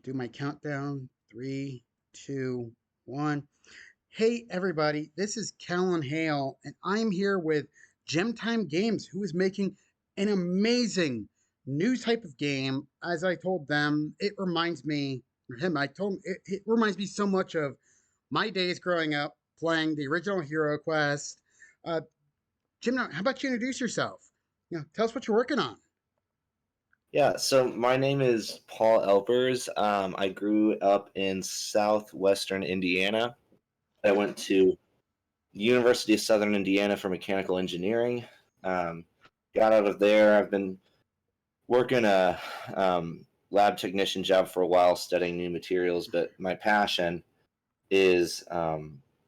Do my countdown. Three, two, one. Hey, everybody. This is Callan Hale, and I'm here with GemtimeGames, who is making an amazing new type of game. As I told them, it reminds me, or him, I told him, it reminds me so much of my days growing up playing the original Hero Quest. Uh, Jim, how about you introduce yourself? Tell us what you're working on. Yeah, so my name is Paul Elpers. I grew up in southwestern Indiana. I went to the University of Southern Indiana for mechanical engineering. Um, Got out of there. I've been working a lab technician job for a while, studying new materials. But is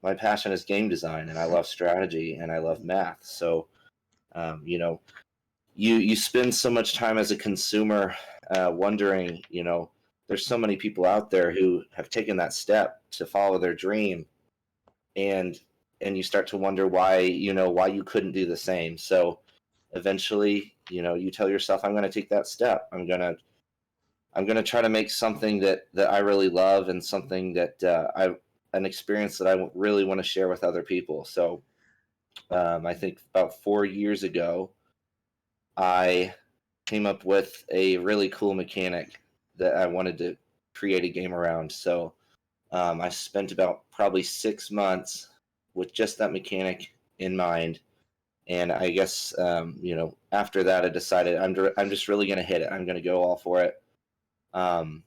my passion is game design, and I love strategy and I love math. So you know, you spend so much time as a consumer wondering, there's so many people out there who have taken that step to follow their dream, and you start to wonder why you couldn't do the same. So eventually, you tell yourself, I'm going to take that step. I'm going to try to make something that I really love, and something that an experience that I really want to share with other people. So I think about 4 years ago, I came up with a really cool mechanic that I wanted to create a game around. So I spent about probably 6 months with just that mechanic in mind. And I guess, after that, I decided I'm just really going to hit it. I'm going to go all for it. Um,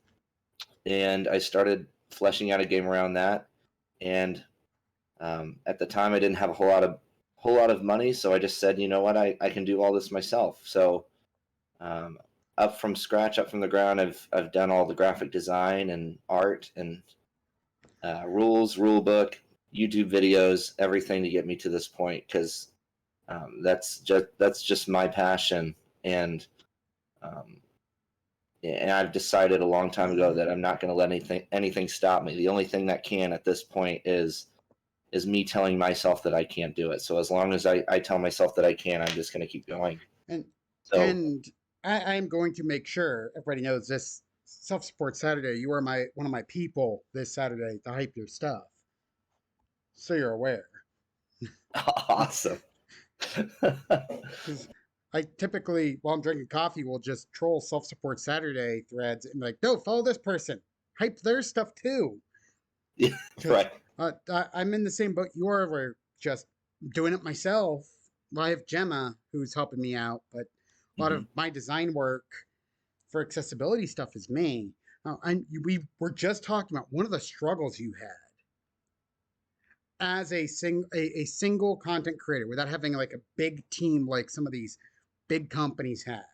and I started fleshing out a game around that. And at the time, I didn't have a whole lot of money, so I just said, you know what, I can do all this myself. So um, up from scratch, up from the ground, I've done all the graphic design and art and rules, rule book, YouTube videos, everything to get me to this point, because that's just my passion. And um, and I've decided a long time ago that I'm not going to let anything stop me. The only thing that can at this point is me telling myself that I can't do it. So as long as I tell myself that I can, I'm just going to keep going. And So and I'm going to make sure everybody knows this self support Saturday. You are my one of my people this Saturday to hype your stuff, so you're aware. awesome. Because I typically, while I'm drinking coffee, will just troll self support Saturday threads and be like, no, follow this person, hype their stuff too. Yeah, Because right. I'm in the same boat you are, where just doing it myself. Well, I have Gemma who's helping me out, but a lot Hmm. of my design work for accessibility stuff is me. We were just talking about one of the struggles you had as a single content creator without having like a big team like some of these big companies have.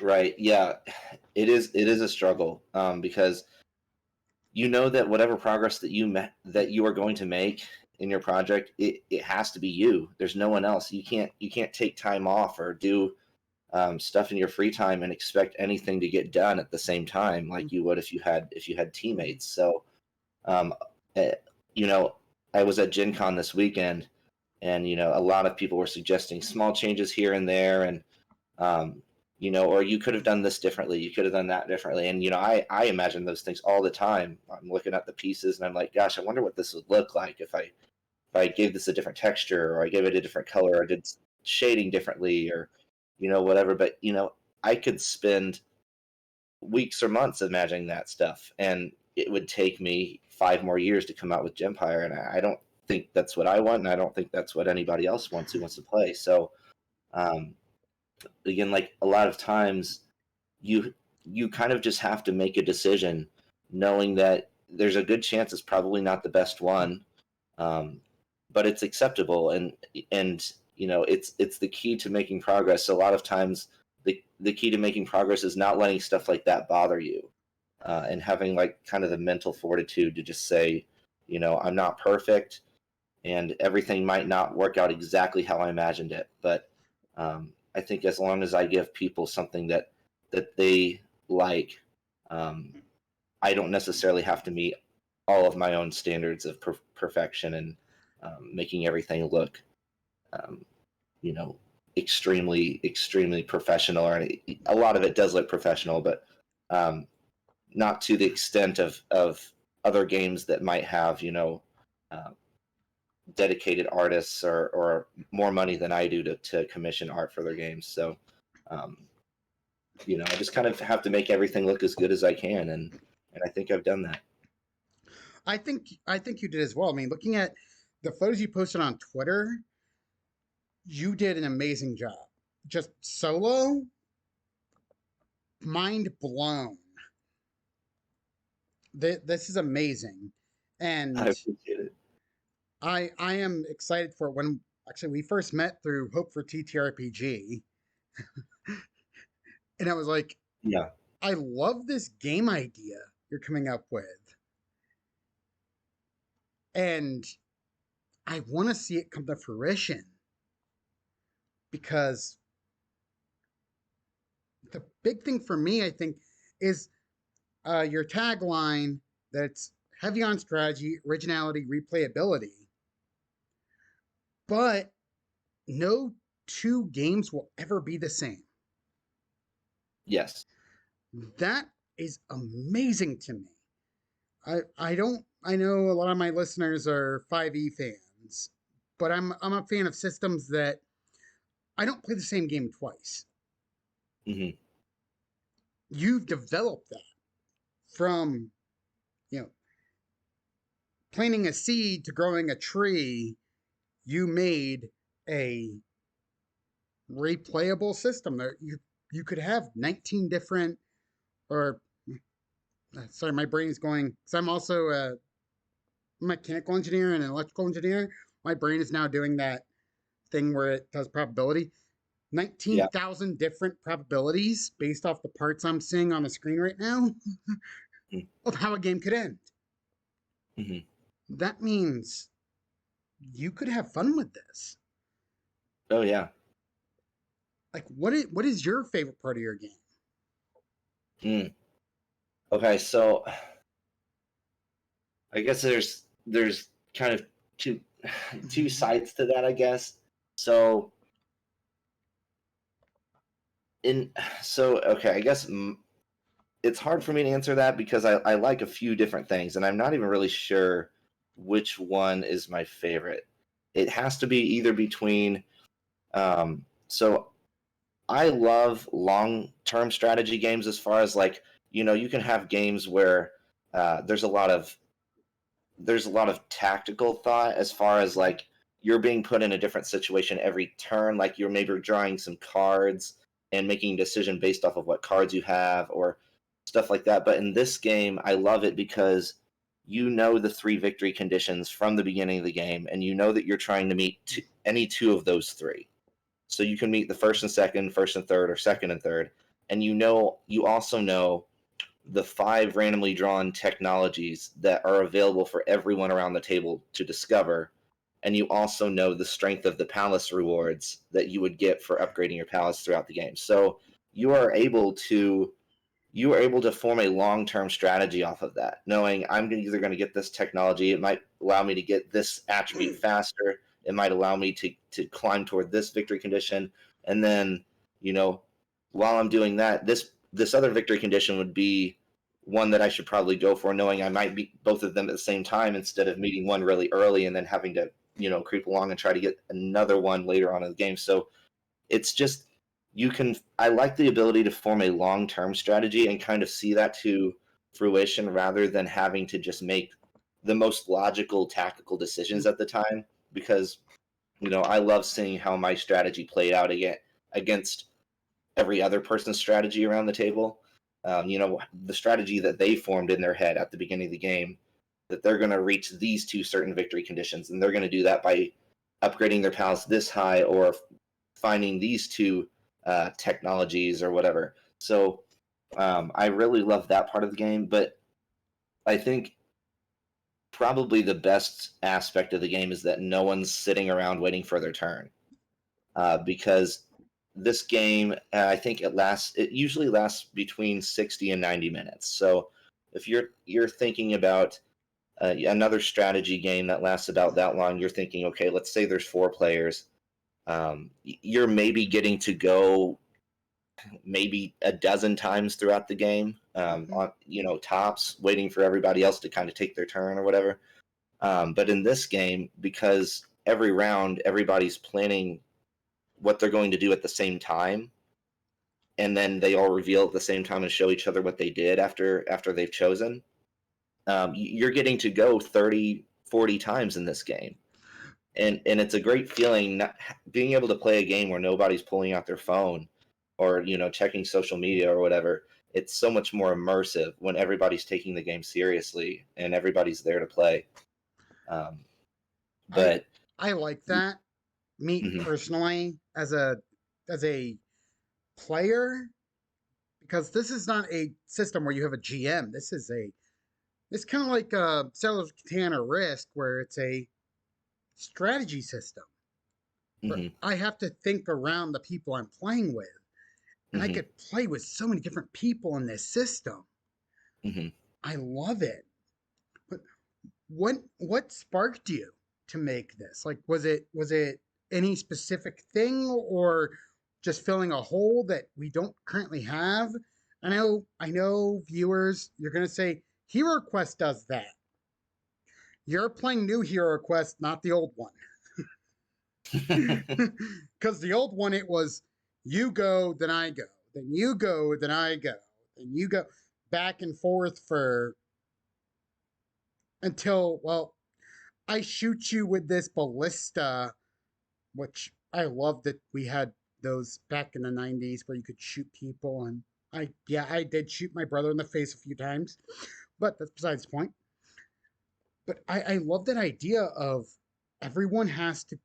Right. Yeah. It is a struggle, because you know that whatever progress that you are going to make in your project, it has to be you. There's no one else. You can't take time off or do stuff in your free time and expect anything to get done at the same time like you would if you had teammates. So um, eh, you know, I was at Gen Con this weekend, and a lot of people were suggesting small changes here and there, and um, or you could have done this differently, you could have done that differently. And I imagine those things all the time. I'm looking at the pieces and I'm like, gosh, I wonder what this would look like if I gave this a different texture, or I gave it a different color, or did shading differently, or whatever. But I could spend weeks or months imagining that stuff, and it would take me 5 more years to come out with Gempire. And I don't think that's what I want, and I don't think that's what anybody else wants who wants to play. So um, again, like a lot of times, you kind of just have to make a decision, knowing that there's a good chance it's probably not the best one, um, but it's acceptable. And it's the key to making progress. So a lot of times, the key to making progress is not letting stuff like that bother you, and having like kind of the mental fortitude to just say, I'm not perfect, and everything might not work out exactly how I imagined it. But I think as long as I give people something that they like, um, I don't necessarily have to meet all of my own standards of perfection, and making everything look, um, you know, extremely, extremely professional. Or a lot of it does look professional, but Not to the extent of other games that might have, uh, dedicated artists or more money than I do to commission art for their games. So, um, I just kind of have to make everything look as good as I can, and I think I've done that. I think you did as well. I mean, looking at the photos you posted on Twitter, you did an amazing job. Just solo, mind blown. This is amazing, I and appreciate it. I am excited for it. When actually we first met through Hope for TTRPG, and I was like, Yeah, I love this game idea you're coming up with, and I want to see it come to fruition because the big thing for me, I think, is your tagline that's heavy on strategy, originality, replayability, but no two games will ever be the same. yes. That is amazing to me. I don't I know a lot of my listeners are 5e fans, but I'm a fan of systems that I don't play the same game twice. Hmm. You've developed that from, you know, planting a seed to growing a tree. You made a replayable system. There you could have 19 different or sorry, my brain is going because I'm also a mechanical engineer and an electrical engineer. My brain is now doing that thing where it does probability. Yeah. 19,000 different probabilities based off the parts I'm seeing on the screen right now of how a game could end. Mm-hmm. That means you could have fun with this. Oh yeah. Like, what is your favorite part of your game? Mm. Okay, so I guess there's kind of two sides to that, I guess. So in so okay, I guess it's hard for me to answer that because I like a few different things, and I'm not even really sure which one is my favorite. It has to be either between. So I love long-term strategy games as far as like you can have games where there's a lot of tactical thought as far as like you're being put in a different situation every turn, like you're maybe drawing some cards and making a decision based off of what cards you have or stuff like that. But in this game, I love it because you know the three victory conditions from the beginning of the game, and you know that you're trying to meet any two of those three. So you can meet the first and third, or second and third, and you also know the five randomly drawn technologies that are available for everyone around the table to discover. And you also know the strength of the palace rewards that you would get for upgrading your palace throughout the game. So you are able to you are able to form a long-term strategy off of that, knowing I'm either going to get this technology. It might allow me to get this attribute faster. It might allow me to climb toward this victory condition, and then you know while I'm doing that, this other victory condition would be one that I should probably go for, knowing I might beat both of them at the same time instead of meeting one really early and then having to creep along and try to get another one later on in the game. So it's just I like the ability to form a long-term strategy and kind of see that to fruition rather than having to just make the most logical tactical decisions at the time, because I love seeing how my strategy played out against every other person's strategy around the table. The strategy that they formed in their head at the beginning of the game, that they're going to reach these two certain victory conditions, and they're going to do that by upgrading their palace this high or finding these two technologies or whatever. So I really love that part of the game, but I think probably the best aspect of the game is that no one's sitting around waiting for their turn, because this game, I think it usually lasts between 60 and 90 minutes. So if you're thinking about another strategy game that lasts about that long, you're thinking, okay, let's say there's four players. You're maybe getting to go maybe a dozen times throughout the game, Mhm. on tops, waiting for everybody else to kind of take their turn or whatever. But in this game, because every round everybody's planning what they're going to do at the same time, and then they all reveal at the same time and show each other what they did after they've chosen. You're getting to go 30, 40 times in this game, and it's a great feeling not, being able to play a game where nobody's pulling out their phone or checking social media or whatever. It's so much more immersive when everybody's taking the game seriously and everybody's there to play. Um, I but I like that. Me mhm, personally, as a player, because this is not a system where you have a GM. It's kind of like Settlers of Catan or Risk, where it's a strategy system where mhm, I have to think around the people I'm playing with, and I mhm, could play with so many different people in this system. mhm. I love it. But what sparked you to make this? Like, was it any specific thing, or just filling a hole that we don't currently have? I know, viewers, you're gonna say Hero Quest does that. You're playing new Hero Quest, not the old one. Because the old one, it was you go, then I go, then you go, then I go, then you go, back and forth for until, well, I shoot you with this ballista, which I love that we had those back in the 90s where you could shoot people. And I did shoot my brother in the face a few times, but that's besides the point. But I love that idea of everyone has to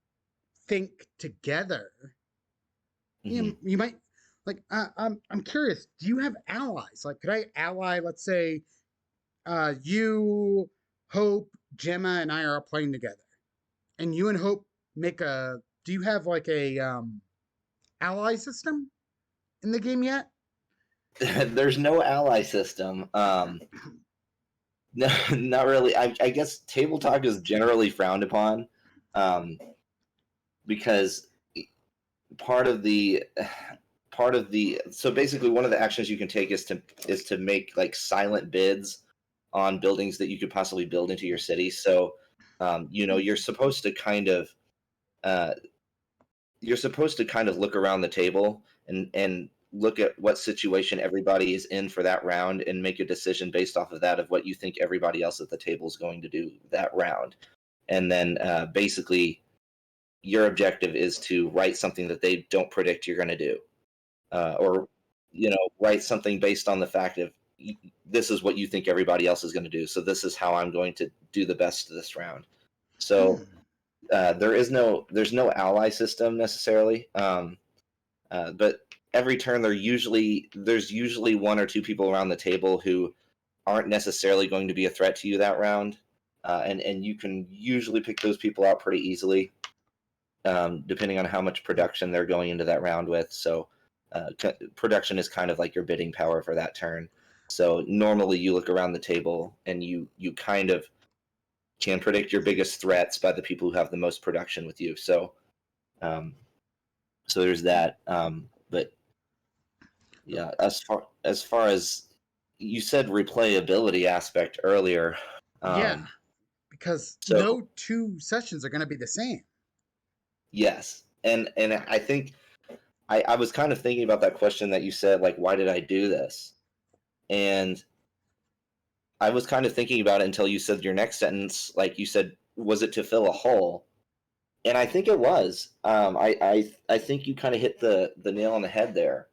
think together. Mhm. You might, like, I'm curious, do you have allies? Like, could I ally, let's say, you, Hope, Gemma, and I are playing together, and you and Hope make a. Do you have like a ally system in the game yet? There's no ally system. No, not really. I guess table talk is generally frowned upon, um, because part of the so basically one of the actions you can take is to make like silent bids on buildings that you could possibly build into your city. So you're supposed to kind of uh, look around the table and look at what situation everybody is in for that round and make a decision based off of that of what you think everybody else at the table is going to do that round. And then basically your objective is to write something that they don't predict you're going to do, or write something based on the fact of this is what you think everybody else is going to do, so this is how I'm going to do the best this round. So Hmm. there's no ally system necessarily, but every turn there's usually one or two people around the table who aren't necessarily going to be a threat to you that round, and you can usually pick those people out pretty easily, depending on how much production they're going into that round with. So production is kind of like your bidding power for that turn. So normally you look around the table and you kind of can predict your biggest threats by the people who have the most production with you. Um, so there's that. But yeah, as far as you said, replayability aspect earlier. Yeah, Um, because so no two sessions are going to be the same. yes, and I think I was kind of thinking about that question that you said, like, why did I do this? And I was kind of thinking about it until you said your next sentence. Like you said, was it to fill a hole? And I think it was. I think you kind of hit the nail on the head there,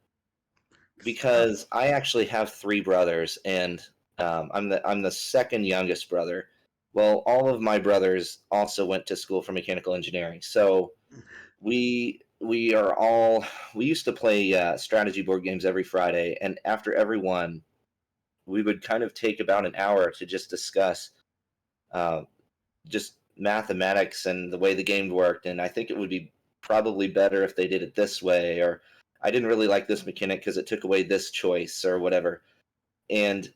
'Cause, because I actually have three brothers, and I'm the second youngest brother. Well, all of my brothers also went to school for mechanical engineering, so we used to play strategy board games every Friday, and after every one, we would kind of take about an hour to just discuss uh, just mathematics and the way the game worked. And I think it would be probably better if they did it this way, or I didn't really like this mechanic because it took away this choice or whatever. And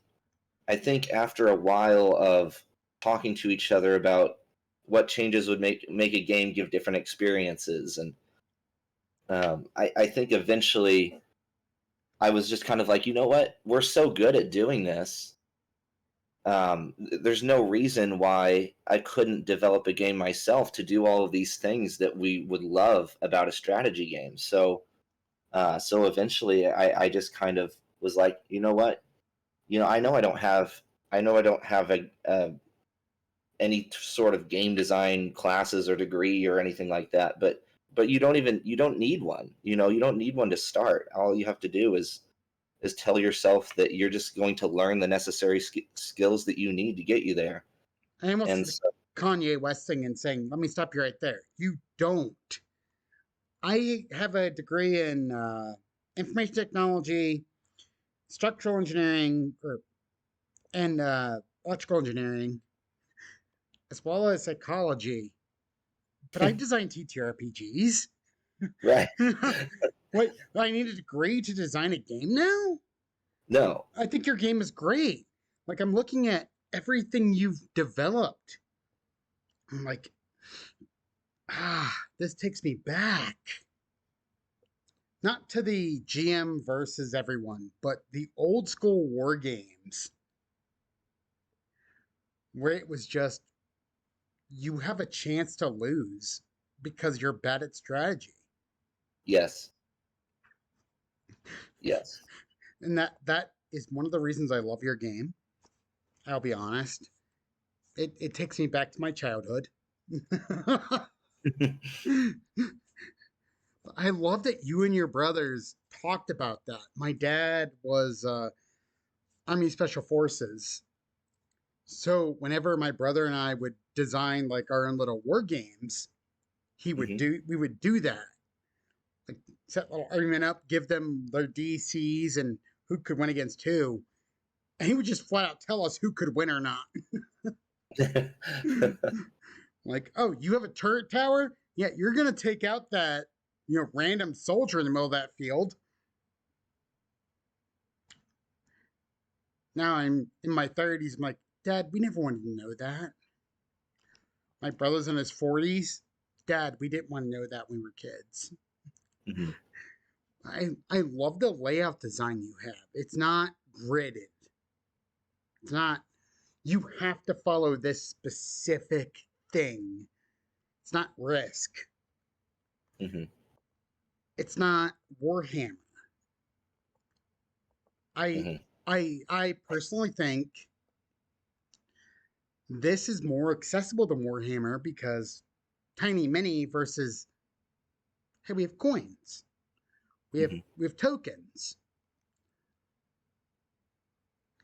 I think after a while of talking to each other about what changes would make a game give different experiences, and I think eventually I was just kind of like, you know what? We're so good at doing this. There's no reason why I couldn't develop a game myself to do all of these things that we would love about a strategy game. So eventually, I just kind of was like, you know what? I know I don't have any sort of game design classes or degree or anything like that, but you don't need one. You don't need one to start. All you have to do is tell yourself that you're just going to learn the necessary skills that you need to get you there. I almost And like so, Kanye West thing and saying, let me stop you right there. You don't. I have a degree in information technology, structural engineering, and electrical engineering, as well as psychology. But I design TTRPGs. right. Wait, I need a degree to design a game now? No. I think your game is great. Like, I'm looking at everything you've developed. I'm like, this takes me back. Not to the GM versus everyone, but the old school war games where it was just you have a chance to lose because you're bad at strategy. Yes. Yes. And that is one of the reasons I love your game. I'll be honest. It takes me back to my childhood. I love that you and your brothers talked about that. My dad was Army Special Forces. So whenever my brother and I would design like our own little war games, Hmm. we would do that. Like set a little argument up, give them their DCs and who could win against who. And he would just flat out tell us who could win or not. Like, oh, you have a turret tower? Yeah, you're gonna take out that, random soldier in the middle of that field. Now I'm in my 30s. I'm like, Dad, we never wanted to know that. My brother's in his 40s. Dad, we didn't want to know that when we were kids. Hmm. I love the layout design you have. It's not gridded. It's not, you have to follow this specific thing. It's not Risk. Hmm. It's not Warhammer. I Hmm. I personally think this is more accessible than Warhammer because tiny mini versus, hey, we have coins. Hmm. We have tokens.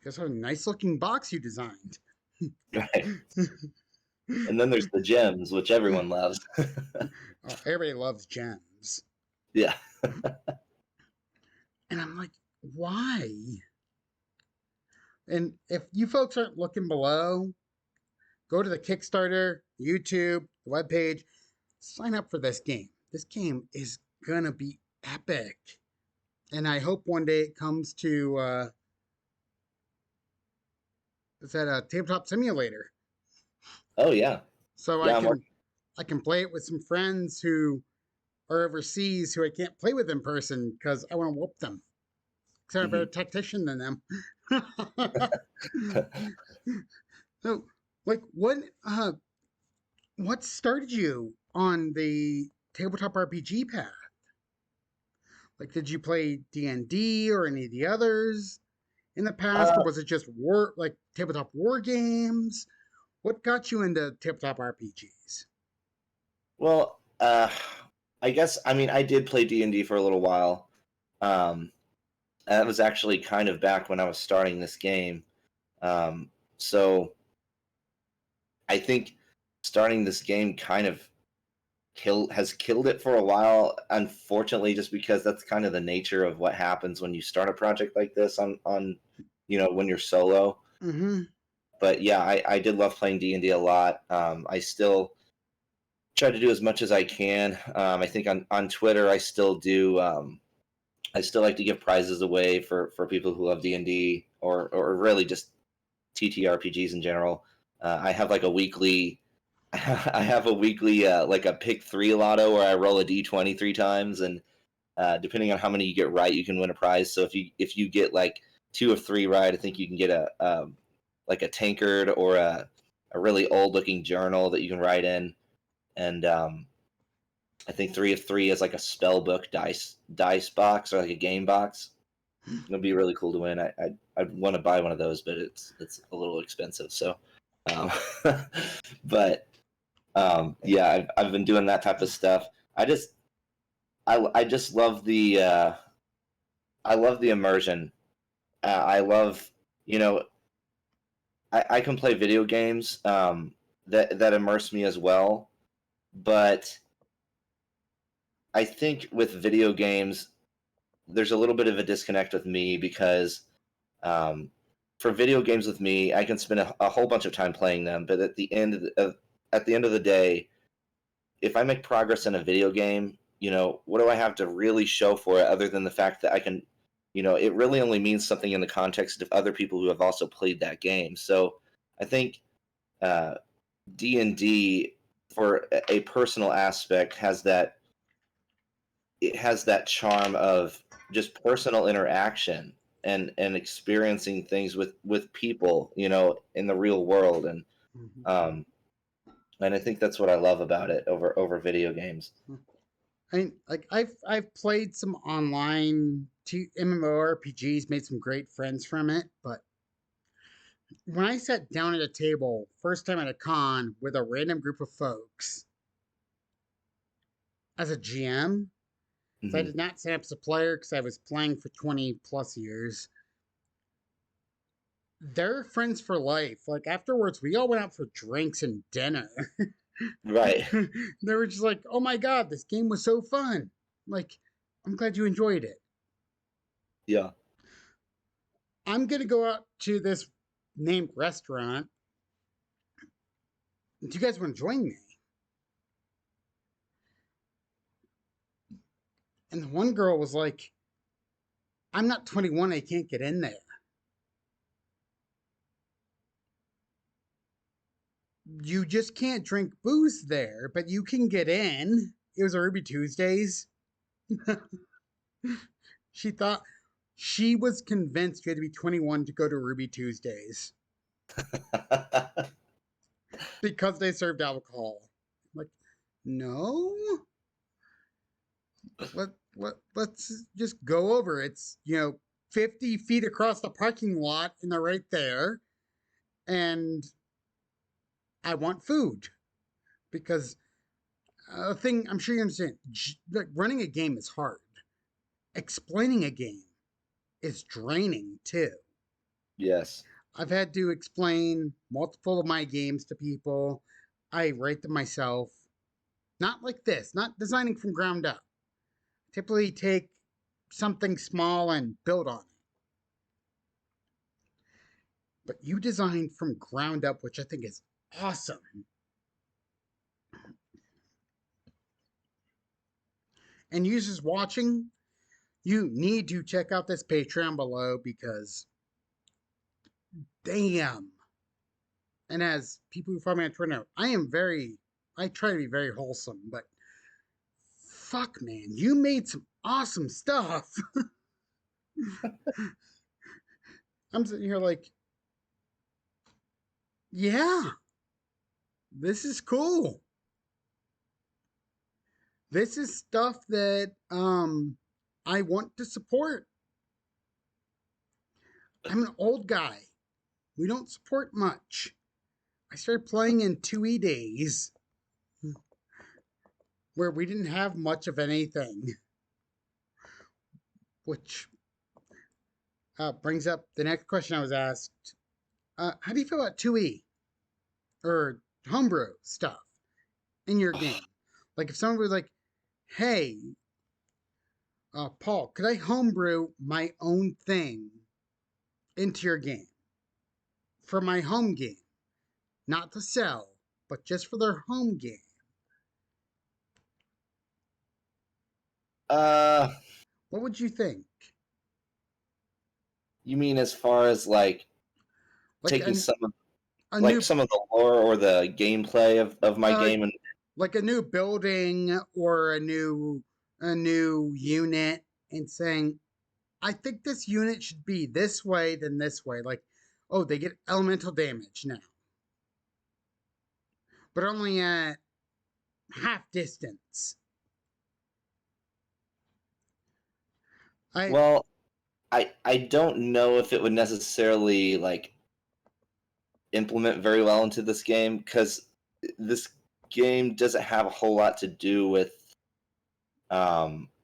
Guess what a nice looking box you designed. Right. And then there's the gems, which everyone loves. Oh, everybody loves gems. Yeah. And I'm like, why? And if you folks aren't looking below, go to the Kickstarter, YouTube, the webpage, sign up for this game. This game is gonna be epic. And I hope one day it comes to is that a tabletop simulator? Oh yeah. So Yeah. I can play it with some friends who are overseas who I can't play with in person because I want to whoop them. Because I'm a better Hmm. tactician than them. So, like, what started you on the tabletop RPG path? Like, did you play D&D or any of the others in the past, or uh, was it just tabletop war games? What got you into tabletop RPGs? well, I guess I mean I did play D&D for a little while. Um, that was actually kind of back when I was starting this game. So I think starting this game kind of has killed it for a while. Unfortunately, just because that's kind of the nature of what happens when you start a project like this on when you're solo. Mm-hmm. But yeah, I did love playing D&D a lot. I still try to do as much as I can. I think on Twitter I still do. I still like to give prizes away for people who love D&D or really just TTRPGs in general. I have like a weekly. I have a weekly like a pick three lotto where I roll a d20 3 times, Depending on how many you get right, you can win a prize. So if you get like 2 or 3 right, I think you can get a like a tankard or a really old looking journal that you can write in, and I think 3 of 3 is like a spell book dice box or like a game box. It'd be really cool to win. I'd want to buy one of those, but it's a little expensive. So, um, but yeah, I've been doing that type of stuff. I just love the I love the immersion. I love, you know, I can play video games that immerse me as well, but I think with video games there's a little bit of a disconnect with me because um, for video games with me, I can spend a whole bunch of time playing them, but at the end of the day, if I make progress in a video game, what do I have to really show for it other than the fact that I can, it really only means something in the context of other people who have also played that game. So I think uh, D&D, for a personal aspect, has that charm of just personal interaction and experiencing things with people, in the real world, Mhm. um and I think that's what I love about it over video games. I mean, like I've played some online MMORPGs, made some great friends from it, but when I sat down at a table first time at a con with a random group of folks as a GM, so I Hmm. did not sign up as a player because I was playing for 20 plus years. They're friends for life. Like afterwards, we all went out for drinks and dinner. Right. They were just like, "Oh my god, this game was so fun!" Like, I'm glad you enjoyed it. Yeah. I'm gonna go out to this named restaurant. Do you guys want to join me? And the one girl was like, "I'm not 21. I can't get in there." You just can't drink booze there, but you can get in. It was a Ruby Tuesdays. She thought she was convinced you had to be 21 to go to Ruby Tuesdays because they served alcohol. Like, no, let's just go over. It's 50 feet across the parking lot, and they're right there. And I want food because a thing I'm sure you understand. Like running a game is hard. Explaining a game is draining too. Yes. I've had to explain multiple of my games to people. I write them myself. Not like this, not designing from ground up. Typically take something small and build on it. But you design from ground up, which I think is awesome. And users watching, you need to check out this Patreon below because damn. And as people who follow me on Twitter know, I try to be very wholesome, but fuck, man, you made some awesome stuff. I'm sitting here like, yeah, this is cool. This is stuff that I want to support. I'm an old guy. We don't support much. I started playing in 2E days where we didn't have much of anything, which brings up the next question I was asked. How do you feel about 2E or homebrew stuff in your game? Like if someone was like, hey, Paul, could I homebrew my own thing into your game for my home game? Not to sell, but just for their home game. uh What would you think? you mean as far as like Like taking a new some of the lore or the gameplay of my uh game and like a new building or a new a new unit and saying, I think this unit should be this way than this way. Like, oh, they get elemental damage now, but only at half distance. I Well, I don't know if it would necessarily like implement very well into this game because this game doesn't have a whole lot to do with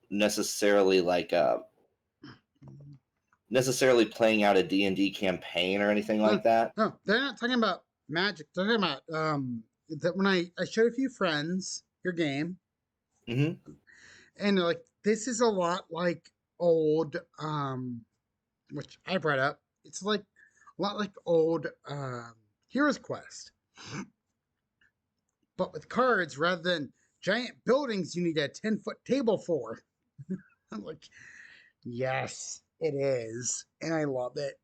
necessarily like necessarily playing out a D&D campaign or anything no, like that. no, they're not talking about magic. They're talking about that when I showed a few friends your game, Hmm. and they're like, this is a lot like old which I brought up. It's like a lot like old Heroes Quest, but with cards rather than giant buildings you need a 10-foot table for. I'm like, yes, it is. And I love it.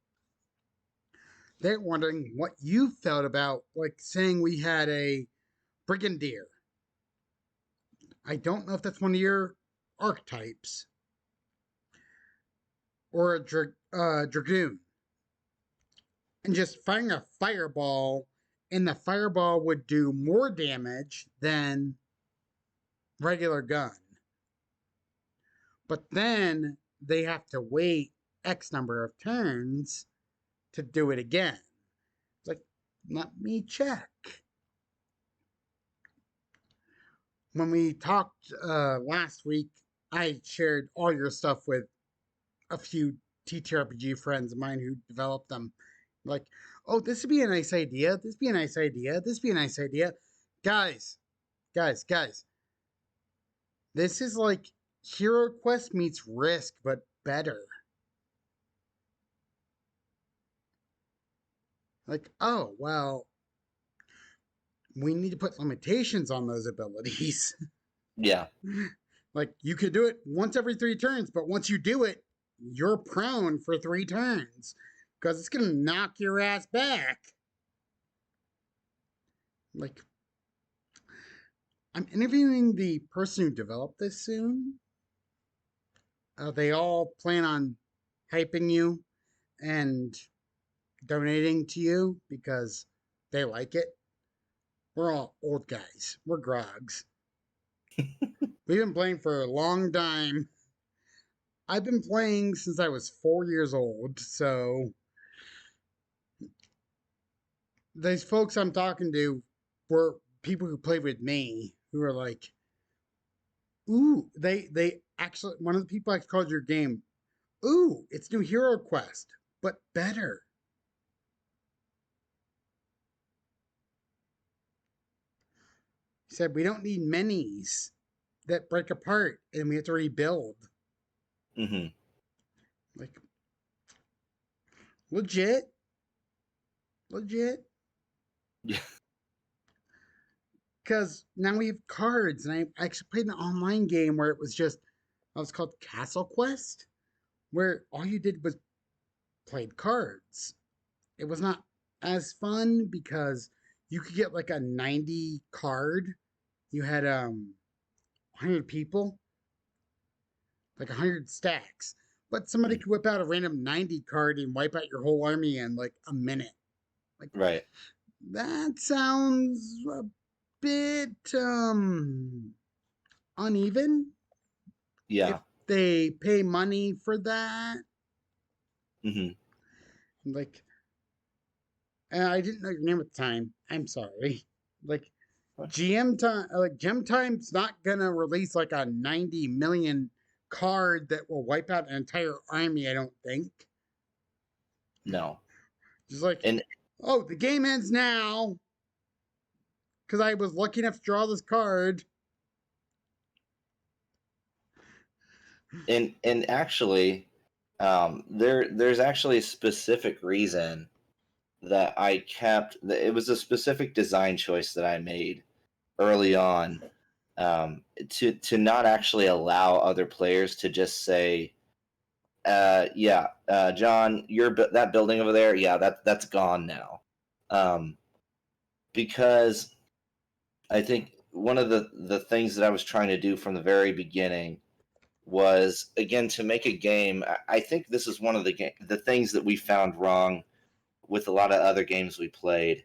They're wondering what you felt about, like, saying we had a Brigadier. I don't know if that's one of your archetypes, or a Dragoon. And just firing a fireball, and the fireball would do more damage than regular gun. But then they have to wait X number of turns to do it again. It's like, let me check. When we talked last week, I shared all your stuff with a few TTRPG friends of mine who developed them. Like, oh, this would be a nice idea. This would be a nice idea. This would be a nice idea. Guys, guys. This is like Hero Quest meets Risk, but better. Like, oh, well, we need to put limitations on those abilities. Yeah. Like, you could do it once every 3 turns, but once you do it, you're prone for 3 turns because it's going to knock your ass back. Like, I'm interviewing the person who developed this soon. They all plan on hyping you and donating to you because they like it. We're all old guys. We're grogs. We've been playing for a long time. I've been playing since I was 4 years old, so these folks I'm talking to were people who played with me who are like, ooh, they actually, one of the people I called your game, ooh, it's new Hero Quest, but better. He said we don't need minis that break apart and we have to rebuild. Hmm. Like, legit, legit. Yeah. Because now we have cards, and I actually played an online game where it was just, it was called Castle Quest, where all you did was played cards. It was not as fun because you could get like a 90 card. You had 100 people, like 100 stacks. But somebody could whip out a random 90 card and wipe out your whole army in like a minute. Like, Right. that sounds a bit uneven if Yeah. they pay money for that. Hmm. Like, I didn't know your name at the time. I'm sorry. Like, GemTime's not gonna release like a 90 million card that will wipe out an entire army. I don't think. No. Just like, And oh, the game ends now because I was lucky enough to draw this card. and actually, there's actually a specific reason that I kept. It was a specific design choice that I made early on, to not actually allow other players to just say, yeah, John, that building over there, yeah, that's gone now, um, because I think one of the things that I was trying to do from the very beginning was, again, to make a game. I think this is one of the things that we found wrong with a lot of other games we played,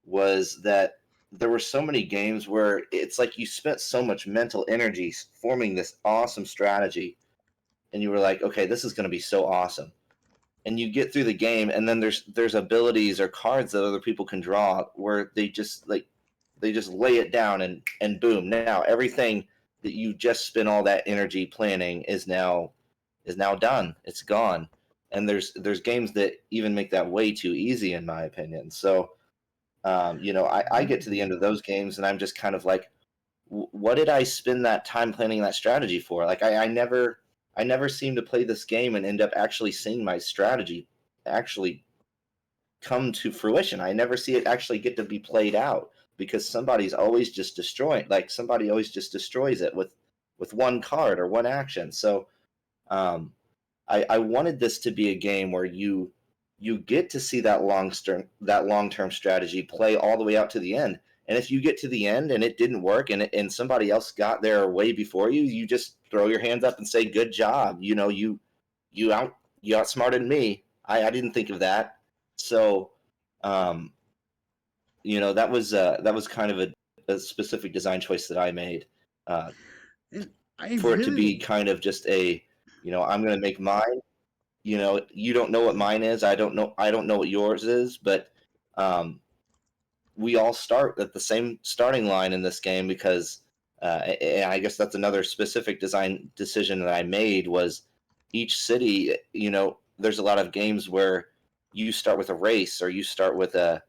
was that there were so many games where it's like you spent so much mental energy forming this awesome strategy, and you were like, okay, this is going to be so awesome, and you get through the game, and then there's abilities or cards that other people can draw where they just lay it down, and boom, now everything that you just spent all that energy planning is now done. It's gone. And there's games that even make that way too easy, in my opinion. So I get to the end of those games, and I'm just kind of like, what did I spend that time planning that strategy for? Like I never seem to play this game and end up actually seeing my strategy actually come to fruition. I never see it actually get to be played out, because somebody always just destroys it with one card or one action. So um, I wanted this to be a game where you get to see that long term strategy play all the way out to the end. And if you get to the end and it didn't work, and somebody else got there way before you, you just throw your hands up and say, "Good job! You out you outsmarted me. I didn't think of that." So, um, that was kind of a specific design choice that I made, uh, And I for it to be really, kind of just I'm going to make mine. You don't know what mine is. I don't know what yours is, but um, we all start at the same starting line in this game, because and I guess that's another specific design decision that I made, was each city. There's a lot of games where you start with a race, or you start with a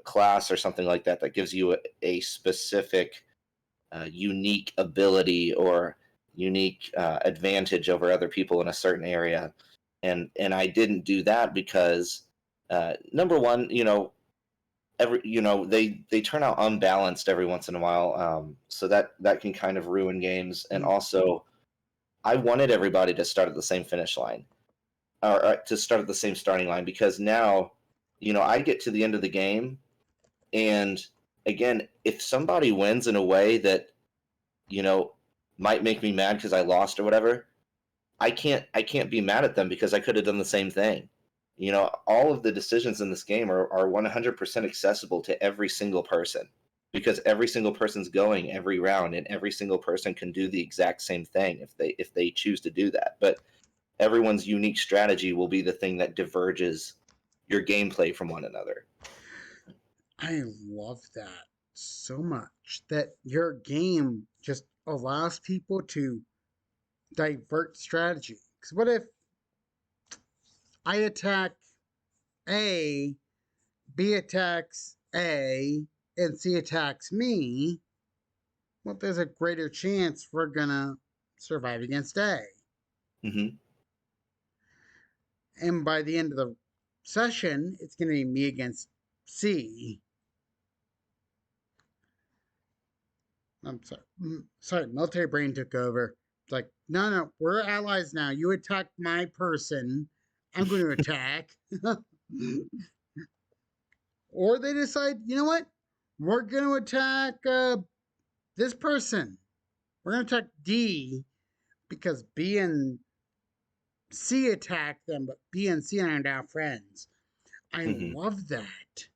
class or something like that, that gives you a specific unique ability or unique advantage over other people in a certain area. And I didn't do that because number one, they turn out unbalanced every once in a while, so that can kind of ruin games. And also, I wanted everybody to start at the same finish line, or to start at the same starting line, because now, I get to the end of the game, and again, if somebody wins in a way that you know might make me mad because I lost or whatever, I can't be mad at them, because I could have done the same thing. All of the decisions in this game are 100% accessible to every single person, because every single person's going every round, and every single person can do the exact same thing if they choose to do that. But everyone's unique strategy will be the thing that diverges your gameplay from one another. I love that so much that your game just allows people to divert strategy. Because what if I attack A, B attacks A, and C attacks me? Well, there's a greater chance we're gonna survive against A. Hmm. And by the end of the session, it's gonna be me against C. I'm sorry. Sorry, military brain took over. It's like, no, no, we're allies now. You attack my person. I'm going to attack. Or they decide, you know what? We're going to attack this person. We're going to attack D because B and C attack them, but B and C are now friends. I Hmm. love that.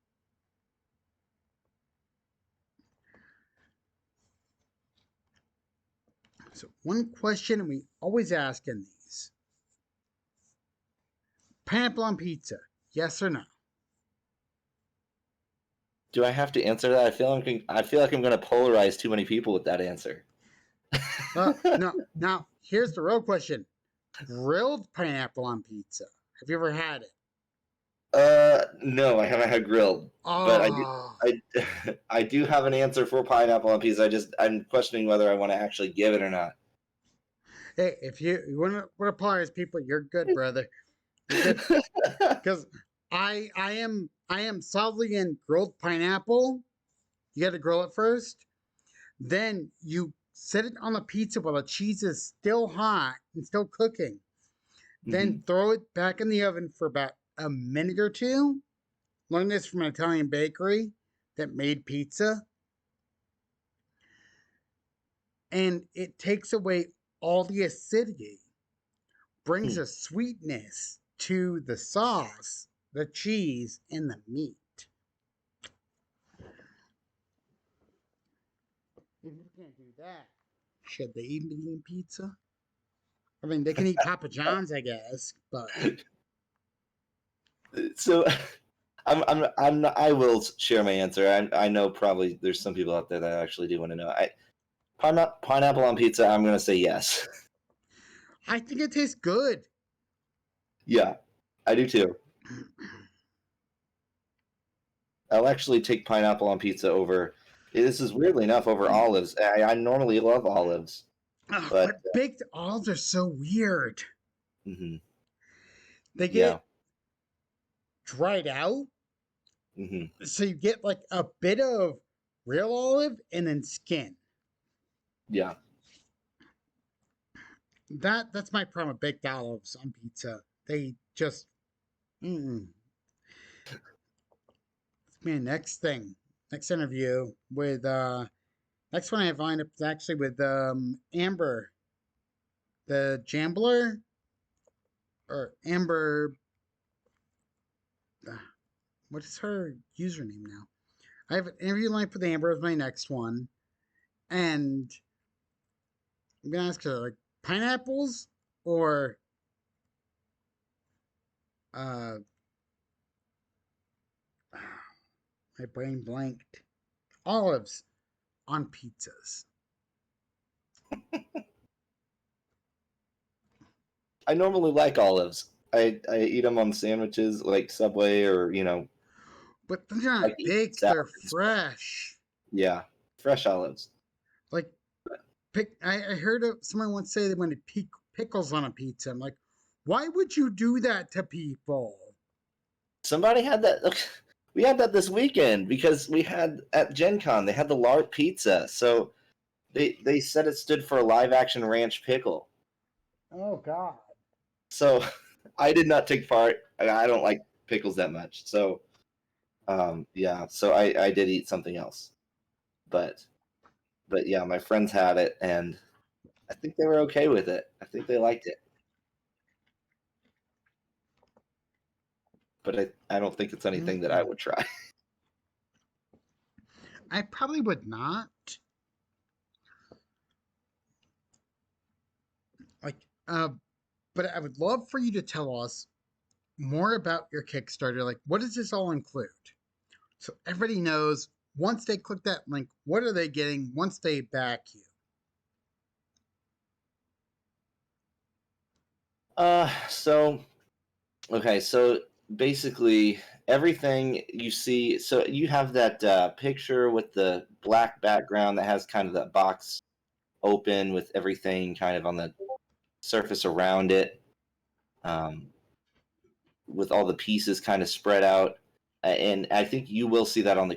So, one question we always ask in these: pineapple on pizza, yes or no? Do I have to answer that? I feel like I'm going to polarize too many people with that answer. No. Now, here's the real question: grilled pineapple on pizza. Have you ever had it? No, I haven't had grilled, but Oh, I do have an answer for pineapple on pizza. I'm questioning whether I want to actually give it or not. hey, if you want to reply as people, you're good, brother. You're good because I am solidly in grilled pineapple. You got to grill it first. Then you set it on the pizza while the cheese is still hot and still cooking. Then Hmm. throw it back in the oven for about a minute or two. Learned this from an Italian bakery that made pizza. And it takes away all the acidity brings Hmm. a sweetness to the sauce, the cheese, and the meat. If you can't do that, should they even be eating pizza? I mean, they can eat Papa John's, I guess, but So I will share my answer. I know probably there's some people out there that actually do want to know. Pineapple on pizza. I'm gonna say yes. I think it tastes good. Yeah, I do too. I'll actually take pineapple on pizza over. This is weirdly enough over olives. I normally love olives, Ugh, but but baked olives are so weird. mhm, They yeah, get dried out, hmm so you get like a bit of real olive and then skin. yeah. That's my problem with baked olives on pizza. They just mm. Man, next interview with next one I have lined up is actually with Amber, the Jambler, or Amber. Uh, what is her username now? I have an interview lined up with Amber as my next one, and I'm gonna ask her like pineapples or uh, my brain blanked. Olives on pizzas. I normally like olives. I eat them on sandwiches like Subway or But they're like not eating baked, they're salads. But fresh. yeah, fresh olives. Like I heard someone once say they wanted pickles on a pizza. I'm like, why would you do that to people? Somebody had that. We had that this weekend because we had at Gen Con they had the LARP pizza. So they said it stood for live action ranch pickle. Oh God. So I did not take part. I don't like pickles that much. So yeah, so I did eat something else. But but yeah, my friends had it and I think they were okay with it. I think they liked it. But I don't think it's anything that I Mm-mm. would try. I probably would not. Like, uh, but I would love for you to tell us more about your Kickstarter. Like, what does this all include? So everybody knows once they click that link, what are they getting once they back you? So okay, so basically everything you see, so you have that picture with the black background that has kind of that box open with everything kind of on the surface around it, um, with all the pieces kind of spread out. And I think you will see that on the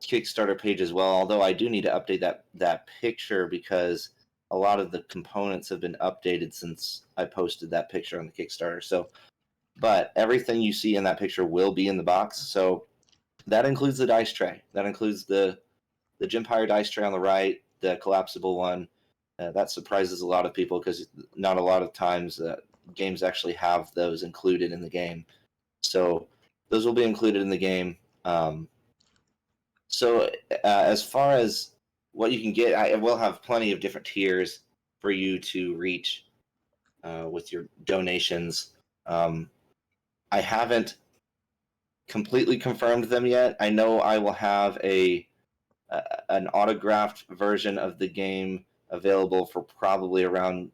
Kickstarter page as well. Although I do need to update that picture because a lot of the components have been updated since I posted that picture on the Kickstarter. So, but everything you see in that picture will be in the box. So that includes the dice tray. That includes the Gempire dice tray on the right, the collapsible one. That surprises a lot of people because not a lot of times games actually have those included in the game. So those will be included in the game. So as far as what you can get, I will have plenty of different tiers for you to reach with your donations. Um, I haven't completely confirmed them yet. I know I will have an autographed version of the game available for probably around,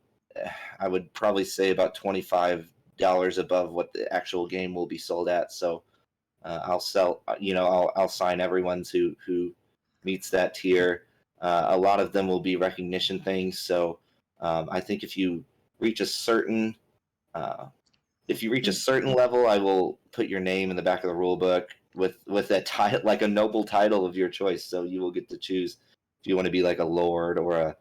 I would probably say about $25 above what the actual game will be sold at. So I'll sell, I'll sign everyone who meets that tier. A lot of them will be recognition things. So I think reach a certain uh, if you reach a certain level, I will put your name in the back of the rule book with that title, like a noble title of your choice. So you will get to choose if you want to be like a lord or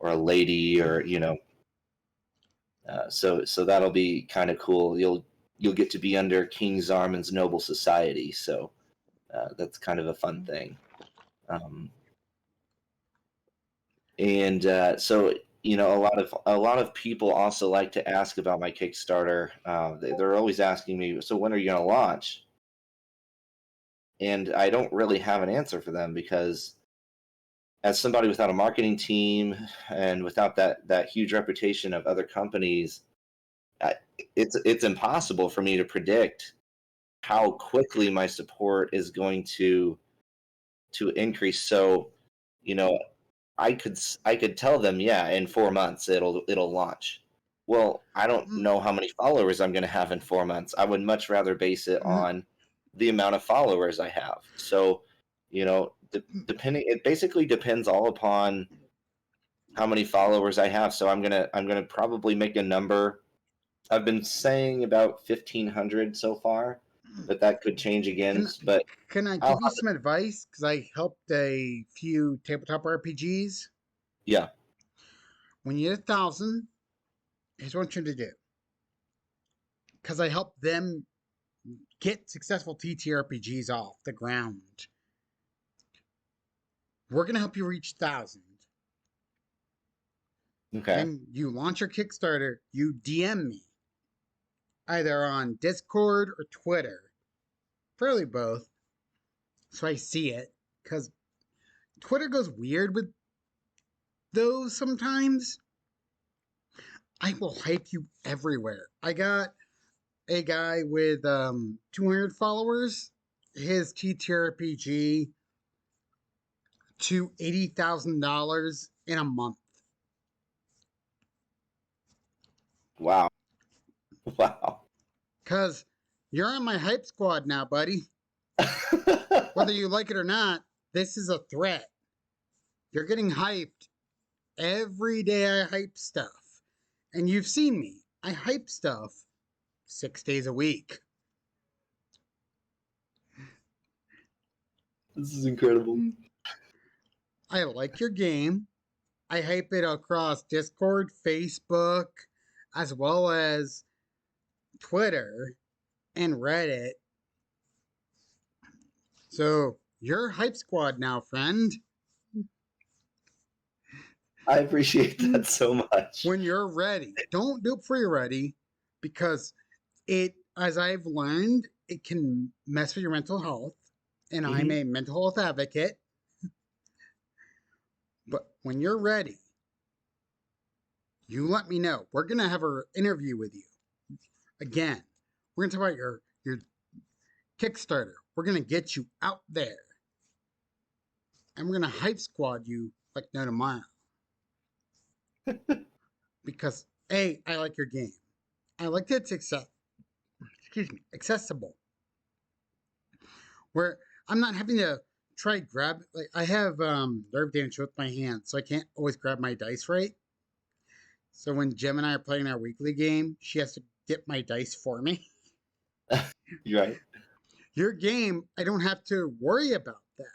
or a lady or so that'll be kind of cool. You'll get to be under King Zarman's noble society. So that's kind of a fun thing. Um, And so a lot of people also like to ask about my Kickstarter. They're always asking me, so when are you going to launch? And I don't really have an answer for them because as somebody without a marketing team and without that huge reputation of other companies, I, it's impossible for me to predict how quickly my support is going to increase. So, you know, I could tell them, yeah, in 4 months it'll launch. Well, I don't Mm, know how many followers I'm going to have in 4 months. I would much rather base it mm, on the amount of followers I have. So, mm. depending, it basically depends all upon how many followers I have. So I'm gonna probably make a number. I've been saying about 1,500 so far, but that could change again. Can But can I I'll give you have some advice? Because I helped a few tabletop RPGs. yeah. When you hit 1,000, here's what I want you to do. Because I helped them get successful TTRPGs off the ground. We're gonna help you reach 1,000. Okay. Then you launch your Kickstarter. You DM me either on Discord or Twitter. Fairly both, so I see it. Because Twitter goes weird with those sometimes. I will hype you everywhere. I got a guy with 200 followers. His TTRPG to $80,000 in a month. Wow. Wow. Cause you're on my hype squad now, buddy. Whether you like it or not, this is a threat. You're getting hyped every day. I hype stuff, and you've seen me. I hype stuff 6 days a week. This is incredible. I like your game. I hype it across Discord, Facebook, as well as Twitter and Reddit. So you're hype squad now, friend. I appreciate that so much. When you're ready, don't do it before you're ready, because it, as I've learned, it can mess with your mental health. And I'm Hmm. a mental health advocate. But when you're ready, you let me know. We're gonna have an interview with you again. We're gonna talk about your Kickstarter. We're gonna get you out there, and we're gonna hype squad you like no tomorrow. Because I like your game. I like that it's accessible. Where I'm not having to try grab, like I have nerve damage with my hands, so I can't always grab my dice right. So when Gem and I are playing our weekly game, she has to get my dice for me. You're right. Your game, I don't have to worry about that.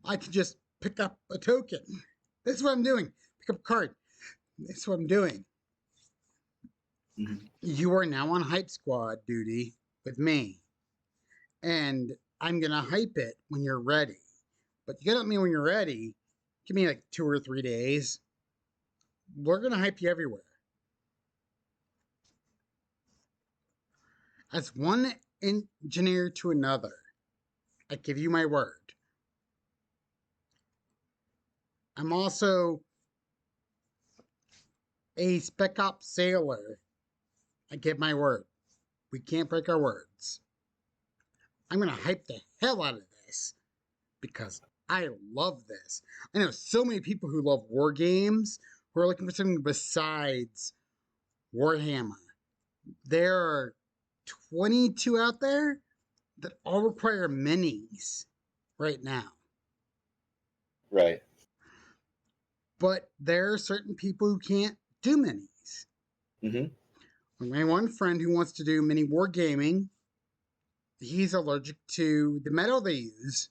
I can just pick up a token. That's what I'm doing. Pick up a card. That's what I'm doing. Hmm. You are now on Hype Squad duty with me. And I'm going to hype it when you're ready. But you gotta let me when you're ready. Give me like 2 or 3 days. We're going to hype you everywhere. As one engineer to another, I give you my word. I'm also a spec op sailor. I give my word. We can't break our words. I'm going to hype the hell out of this because I love this. I know so many people who love war games who are looking for something besides Warhammer. There are 22 out there that all require minis right now. Right. But there are certain people who can't do minis. Hmm. My one friend who wants to do mini wargaming, he's allergic to the metal they use.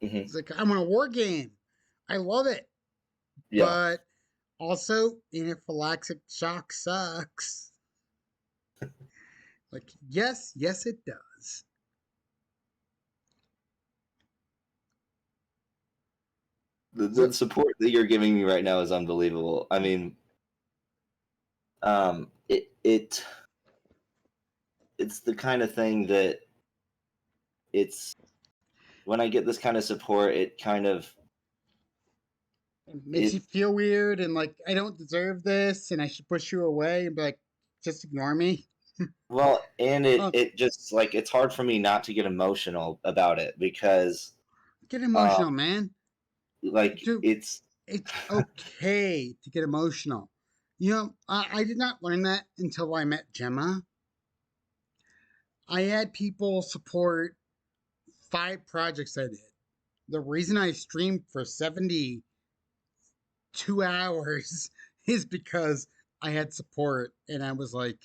Hmm. He's like, I'm on a war game. I love it. Yeah. But also, anaphylactic shock sucks. Like, yes, it does. The So support that you're giving me right now is unbelievable. I mean, it it's the kind of thing that it's when I get this kind of support, it kind of it makes you it feel weird and like I don't deserve this and I should push you away and be like, just ignore me. well, and it Oh, it just like it's hard for me not to get emotional about it because get um emotional, man. like Dude, it's okay to get emotional. You know, I did not learn that until I met Gemma. I had people support 5 projects I did. The reason I streamed for 72 hours is because I had support and I was like,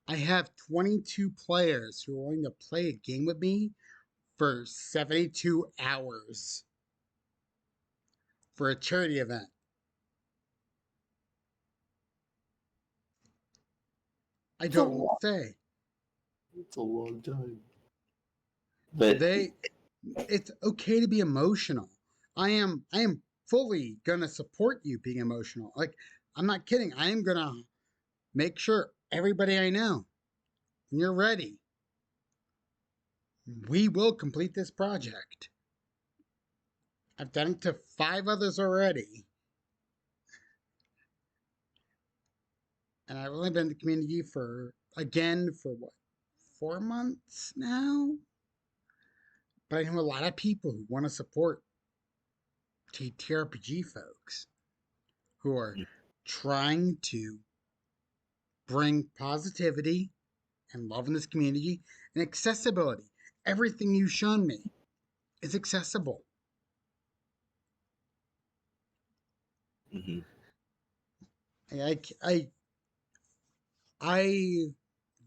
I have 22 players who are willing to play a game with me for 72 hours for a charity event. I it's a don't know long what to say. it's a long time. But They it's okay to be emotional. I am fully gonna support you being emotional. Like I'm not kidding. I am gonna make sure everybody I know, when you're ready, we will complete this project. I've done it to 5 others already, and I've only been in the community for what, 4 months now. But I know a lot of people who want to support TTRPG folks who are trying to bring positivity and love in this community and accessibility. Everything you've shown me is accessible. mhm. I, I, I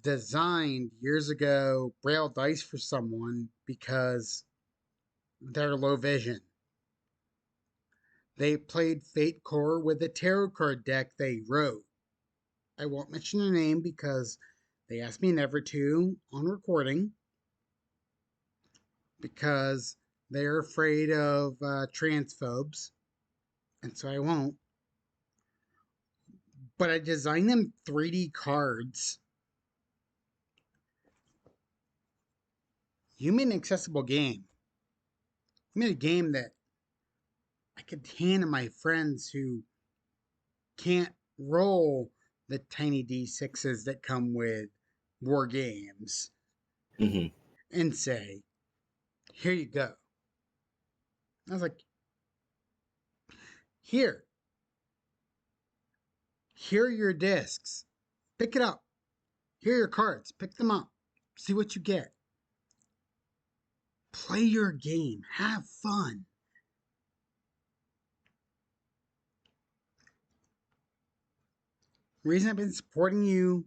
designed years ago braille dice for someone because they're low vision. They played Fate Core with a tarot card deck they wrote. I won't mention their name because they asked me never to on recording because they're afraid of transphobes, and so I won't. But I designed them 3D cards. You made an accessible game. You made a game that I could hand to my friends who can't roll the tiny d6s that come with war games Mhm. and say, here you go. I was like, here, here are your discs. Pick it up. Here are your cards. Pick them up. See what you get. Play your game. Have fun. The reason I've been supporting you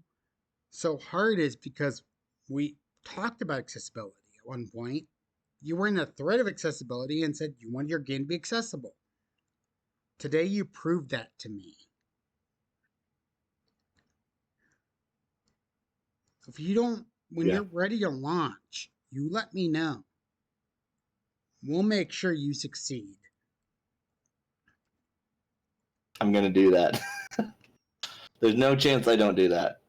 so hard is because we talked about accessibility at one point. You were in a thread of accessibility and said you wanted your game to be accessible. Today you proved that to me. So if you don't, when Yeah, you're ready to launch, you let me know. We'll make sure you succeed. I'm gonna do that. There's no chance I don't do that.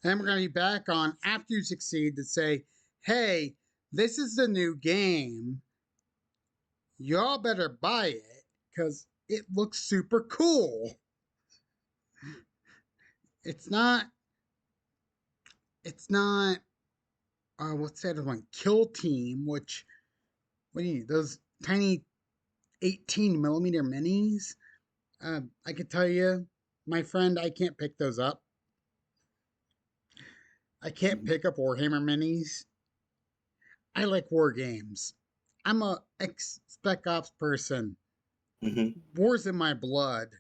And we're going to be back on after you succeed to say, hey, this is the new game. Y'all better buy it because it looks super cool. It's not, it's not, what's that other one? Kill Team, which, what do you need? Those tiny 18 millimeter minis? I could tell you, my friend, I can't pick those up. I can't Mhm. pick up Warhammer minis. I like war games. I'm a ex Spec Ops person. Mhm. War's in my blood,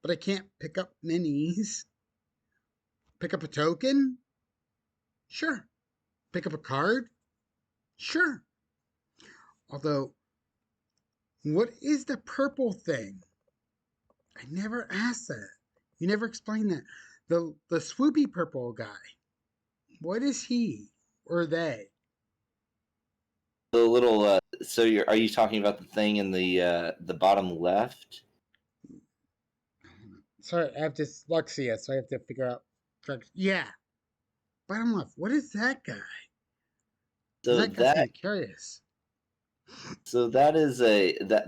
but I can't pick up minis. Pick up a token? Sure. Pick up a card? Sure. Although, what is the purple thing? I never asked that. You never explained that. The swoopy purple guy. What is he or they? the little. So are you talking about the thing in the bottom left? Sorry, I have dyslexia, so I have to figure out. Yeah, bottom left. What is that guy? Because So that gets that me curious. so that is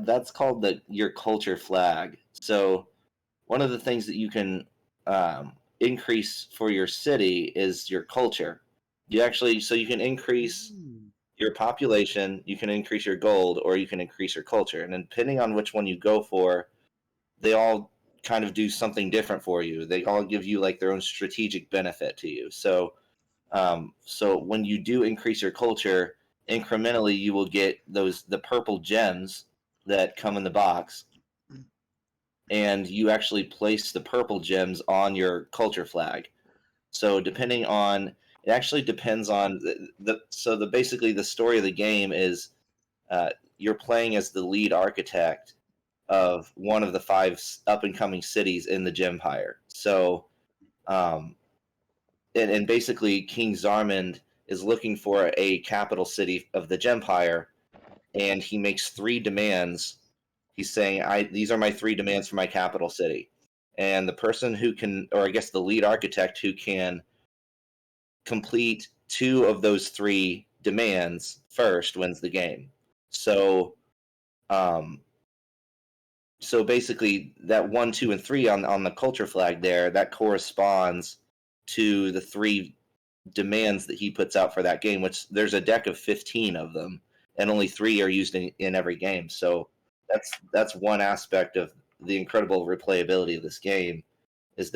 that's called your culture flag. So one of the things that you can increase for your city is your culture. You can increase Mm. your population, you can increase your gold, or you can increase your culture. And depending on which one you go for, they all kind of do something different for you. They all give you like their own strategic benefit to you. So when you do increase your culture, incrementally you will get the purple gems that come in the box, and you actually place the purple gems on your culture flag. So depending on it actually depends on the basically the story of the game is you're playing as the lead architect of one of the five up and coming cities in the Gempire. So um, and basically King Zarmand is looking for a capital city of the Gempire, and he makes three demands. He's saying, "I these are my three demands for my capital city," and the person who can, or I guess the lead architect who can complete two of those three demands first wins the game. So, um, so basically, that one, two, and three on the culture flag there that corresponds to the three demands that he puts out for that game. Which there's a deck of 15 of them, and only three are used in every game. So that's one aspect of the incredible replayability of this game is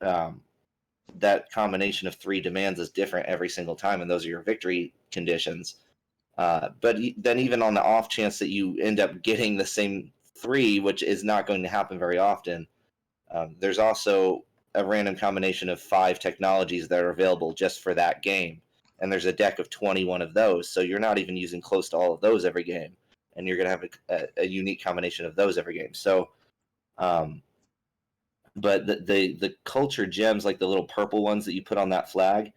um, that combination of three demands is different every single time, and those are your victory conditions. But then, even on the off chance that you end up getting the same three, which is not going to happen very often, there's also a random combination of five technologies that are available just for that game. And there's a deck of 21 of those. So you're not even using close to all of those every game. And you're going to have a unique combination of those every game. So, um, but the culture gems, like the little purple ones that you put on that flag,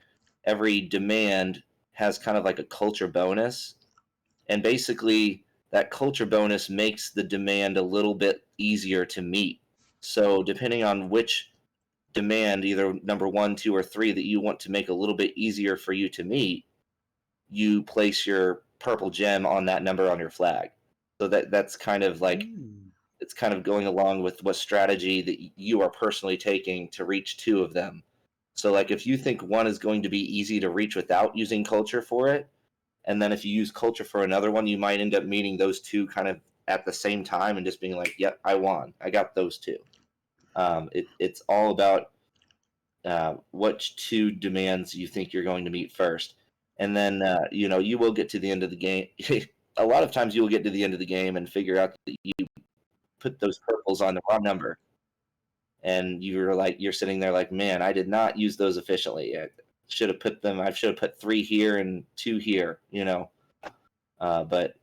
every demand has kind of like a culture bonus, and basically that culture bonus makes the demand a little bit easier to meet. So depending on which demand, either number one, two, or three, that you want to make a little bit easier for you to meet, you place your purple gem on that number on your flag. So that's kind of like Mm. it's kind of going along with what strategy that you are personally taking to reach two of them. So like if you think one is going to be easy to reach without using culture for it, and then if you use culture for another one, you might end up meeting those two kind of at the same time and just being like, "Yep, I won. I got those two." It's all about what two demands you think you're going to meet first, and then you will get to the end of the game. A lot of times, you will get to the end of the game and figure out that you put those purples on the wrong number, and you're sitting there like, "Man, I did not use those efficiently. I should have put them. I should have put three here and two here." But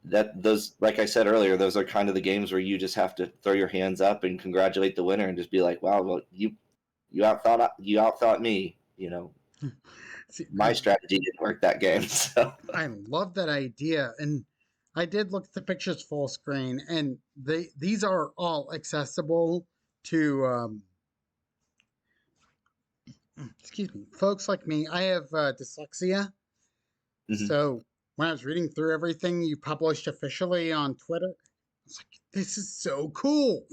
that those, like I said earlier, those are kind of the games where you just have to throw your hands up and congratulate the winner and just be like, wow, well, you outthought me. See, My strategy didn't work that game. So I love that idea, and I did look at the pictures full screen, and these are all accessible to excuse me, folks like me. I have dyslexia, mhm. so when I was reading through everything you published officially on Twitter, I was like, "This is so cool."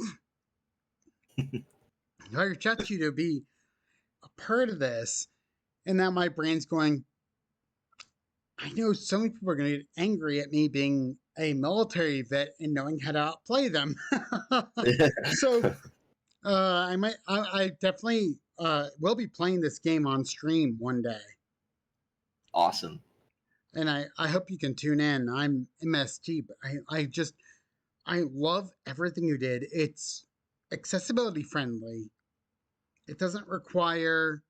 I reached you to be a part of this, and now my brain's going, I know so many people are going to get angry at me being a military vet and knowing how to outplay them. So I definitely will be playing this game on stream one day, Awesome. and I hope you can tune in. I'm MST, but I love everything you did. It's accessibility friendly. It doesn't require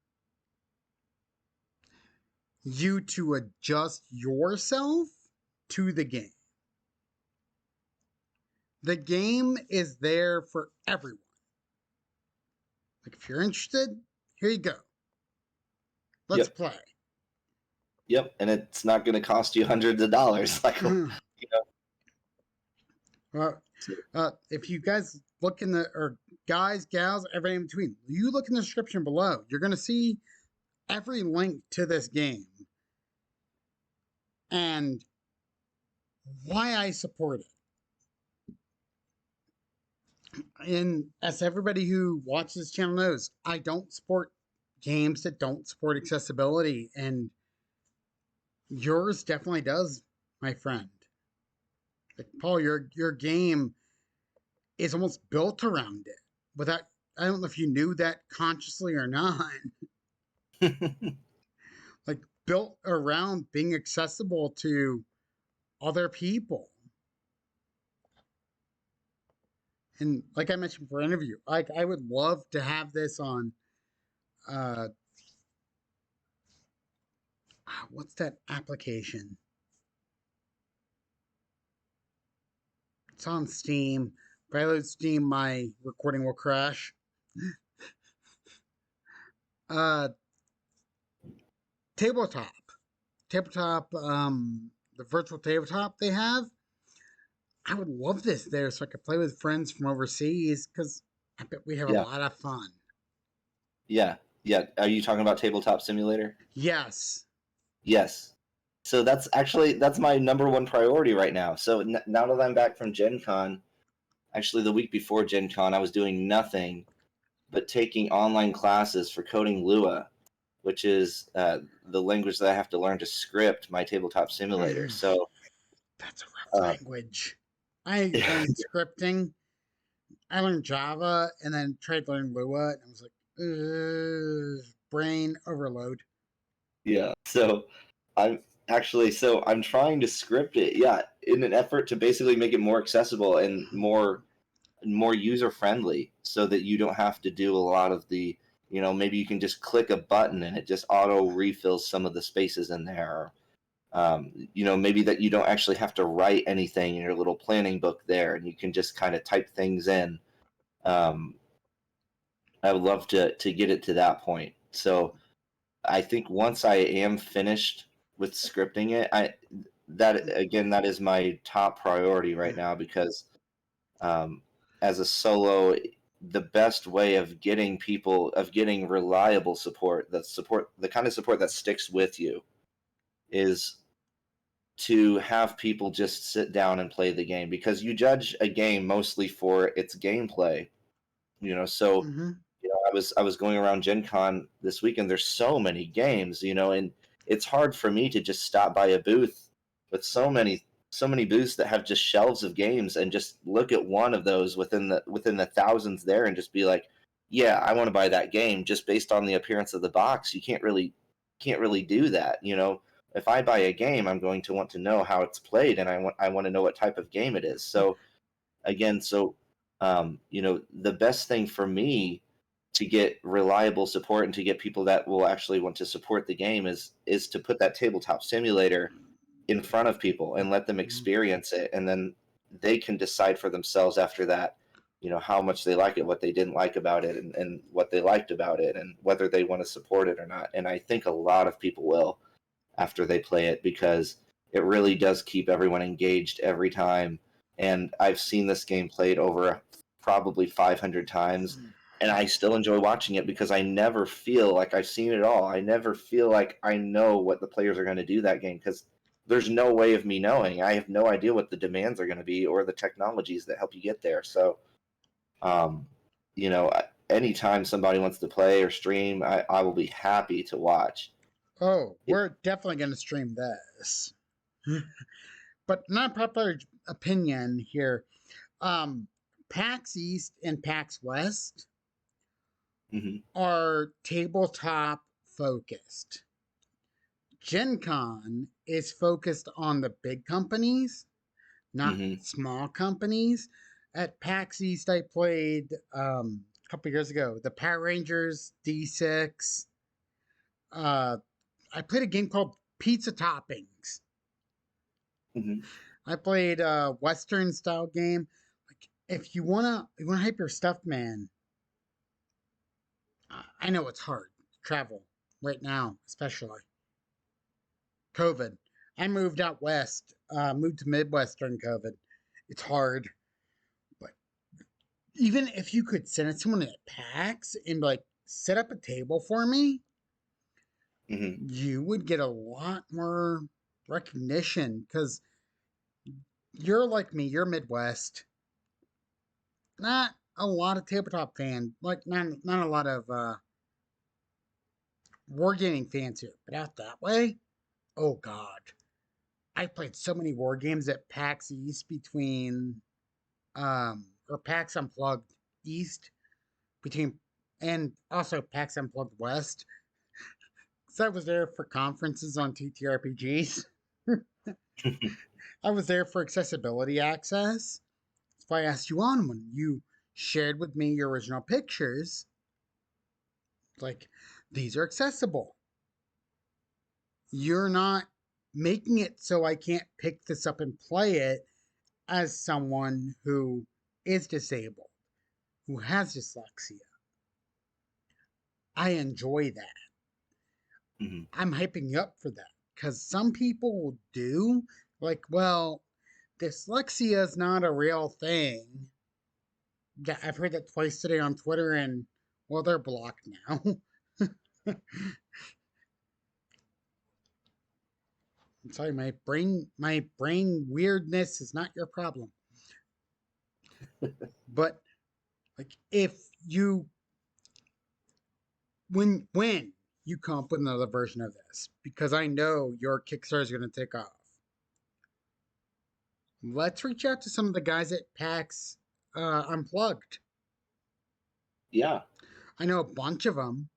you to adjust yourself to the game. The game is there for everyone. Like if you're interested, here you go. Let's Yep. play. Yep, and it's not going to cost you hundreds of dollars. Like, you know, Well, so, if you guys look in the, or guys, gals, everybody in between, you look in the description below. You're going to see every link to this game and why I support it. And as everybody who watches this channel knows, I don't support games that don't support accessibility, and yours definitely does, my friend. Like, Paul, your game is almost built around it. Without, I don't know if you knew that consciously or not. Like, built around being accessible to other people. And like I mentioned for interview, like I would love to have this on uh what's that application? It's on Steam. If I load Steam, my recording will crash. Uh tabletop. Tabletop, the virtual tabletop they have. I would love this there so I could play with friends from overseas because I bet we have a yeah, lot of fun. yeah, yeah. Are you talking about Tabletop Simulator? Yes. Yes. So that's my number one priority right now. So now that I'm back from Gen Con, actually the week before Gen Con, I was doing nothing but taking online classes for coding Lua, which is the language that I have to learn to script my tabletop simulator. So, That's a rough uh, language. I learned scripting. I learned Java and then tried to learn Lua, and I was like, brain overload. yeah. So I'm trying to script it, yeah, in an effort to basically make it more accessible and more user friendly, so that you don't have to do a lot of the, maybe you can just click a button and it just auto refills some of the spaces in there. Maybe that you don't actually have to write anything in your little planning book there, and you can just kind of type things in. Um, I would love to get it to that point. So I think once I am finished with scripting it, that is my top priority right now, because um, as a solo, the best way of getting reliable support, the kind of support that sticks with you, is to have people just sit down and play the game, because you judge a game mostly for its gameplay. So Mm-hmm. I was going around Gen Con this weekend. There's so many games, and it's hard for me to just stop by a booth with so many booths that have just shelves of games, and just look at one of those within the thousands there, and just be like, yeah, I want to buy that game just based on the appearance of the box. You can't really do that. If I buy a game, I'm going to want to know how it's played, and I want to know what type of game it is. So again, the best thing for me to get reliable support and to get people that will actually want to support the game is to put that tabletop simulator in front of people and let them experience it, and then they can decide for themselves after that, how much they like it, what they didn't like about it, and what they liked about it, and whether they want to support it or not. And I think a lot of people will after they play it, because it really does keep everyone engaged every time. And I've seen this game played over probably 500 times, and I still enjoy watching it, because I never feel like I've seen it all. I never feel like I know what the players are going to do that game, because there's no way of me knowing. I have no idea what the demands are going to be or the technologies that help you get there. So, um, anytime somebody wants to play or stream, I will be happy to watch. Oh, we're definitely going to stream this. But not popular opinion here. Um, PAX East and PAX West Hmm. are tabletop focused. Gen Con is focused on the big companies, not Hmm. small companies. At PAX East, I played a couple years ago the Power Rangers D6. Uh, I played a game called Pizza Toppings. Hmm. I played a Western style game. Like, if you wanna hype your stuff, man. I know it's hard travel right now, especially. COVID. I moved out west, moved to Midwest during COVID. It's hard, but even if you could send it to someone at PAX and like set up a table for me, Hmm. you would get a lot more recognition because you're like me, you're Midwest. Not a lot of tabletop fans, like not a lot of wargaming fans here, but out that way, oh god. I played so many war games at PAX East between or PAX Unplugged East between and also PAX Unplugged West. So I was there for conferences on TTRPGs. I was there for accessibility access. That's why I asked you on when you shared with me your original pictures. Like, these are accessible. You're not making it so I can't pick this up and play it as someone who is disabled, who has dyslexia. I enjoy that. Hmm. I'm hyping you up for that because some people do. Like, well, dyslexia is not a real thing. Yeah, I've heard that twice today on Twitter, and well, they're blocked now. I'm sorry, my brain weirdness is not your problem. But like, if you when you come up with another version of this, because I know your Kickstarter is going to take off, let's reach out to some of the guys at PAX Unplugged. Yeah. I know a bunch of them.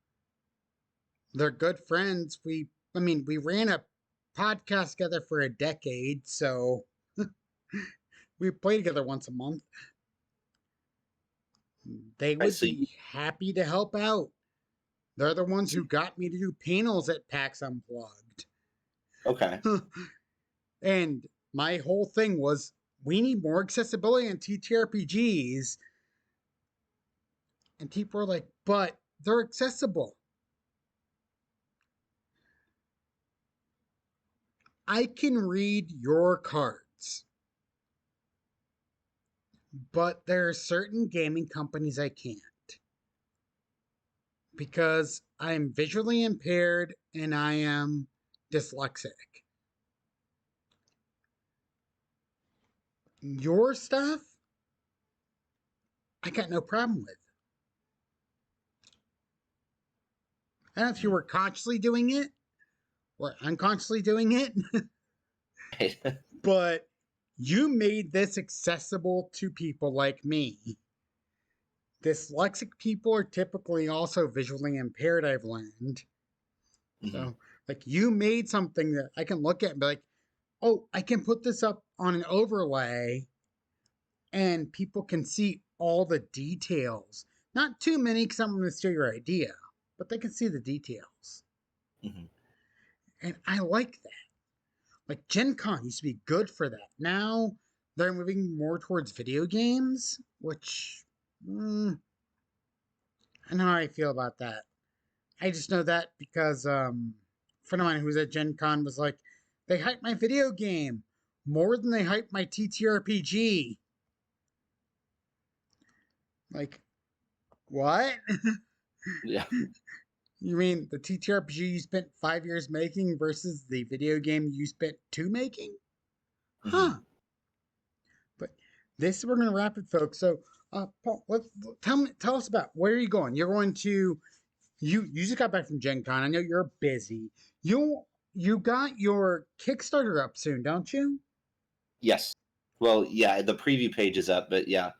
They're good friends. I mean, we ran a podcast together for a decade, so we play together once a month. They Right. would So be happy to help out. They're the ones so, who got me to do panels at PAX Unplugged. okay. And my whole thing was we need more accessibility in TTRPGs. And people are like, but they're accessible. I can read your cards, but there are certain gaming companies I can't because I'm visually impaired and I am dyslexic. Your stuff, I got no problem with. I don't know if you were consciously doing it or unconsciously doing it, Right. but you made this accessible to people like me. Dyslexic people are typically also visually impaired, I've learned. Hmm. So, like, you made something that I can look at and be like, oh, I can put this up on an overlay and people can see all the details. Not too many because I'm going to steal your idea, but they can see the details. Hmm. And I like that. Like Gen Con used to be good for that. Now they're moving more towards video games, which I know how I feel about that. I just know that because a friend of mine who's at Gen Con was like, they hype my video game more than they hype my TTRPG. Like, what? Yeah. You mean the TTRPG you spent 5 years making versus the video game you spent two making? Hmm. Huh. But this we're gonna wrap it, folks. So, Paul, tell us about where are you going? You're going to you just got back from Gen Con. I know you're busy. You got your Kickstarter up soon, don't you? Yes. Well, yeah. The preview page is up, but yeah,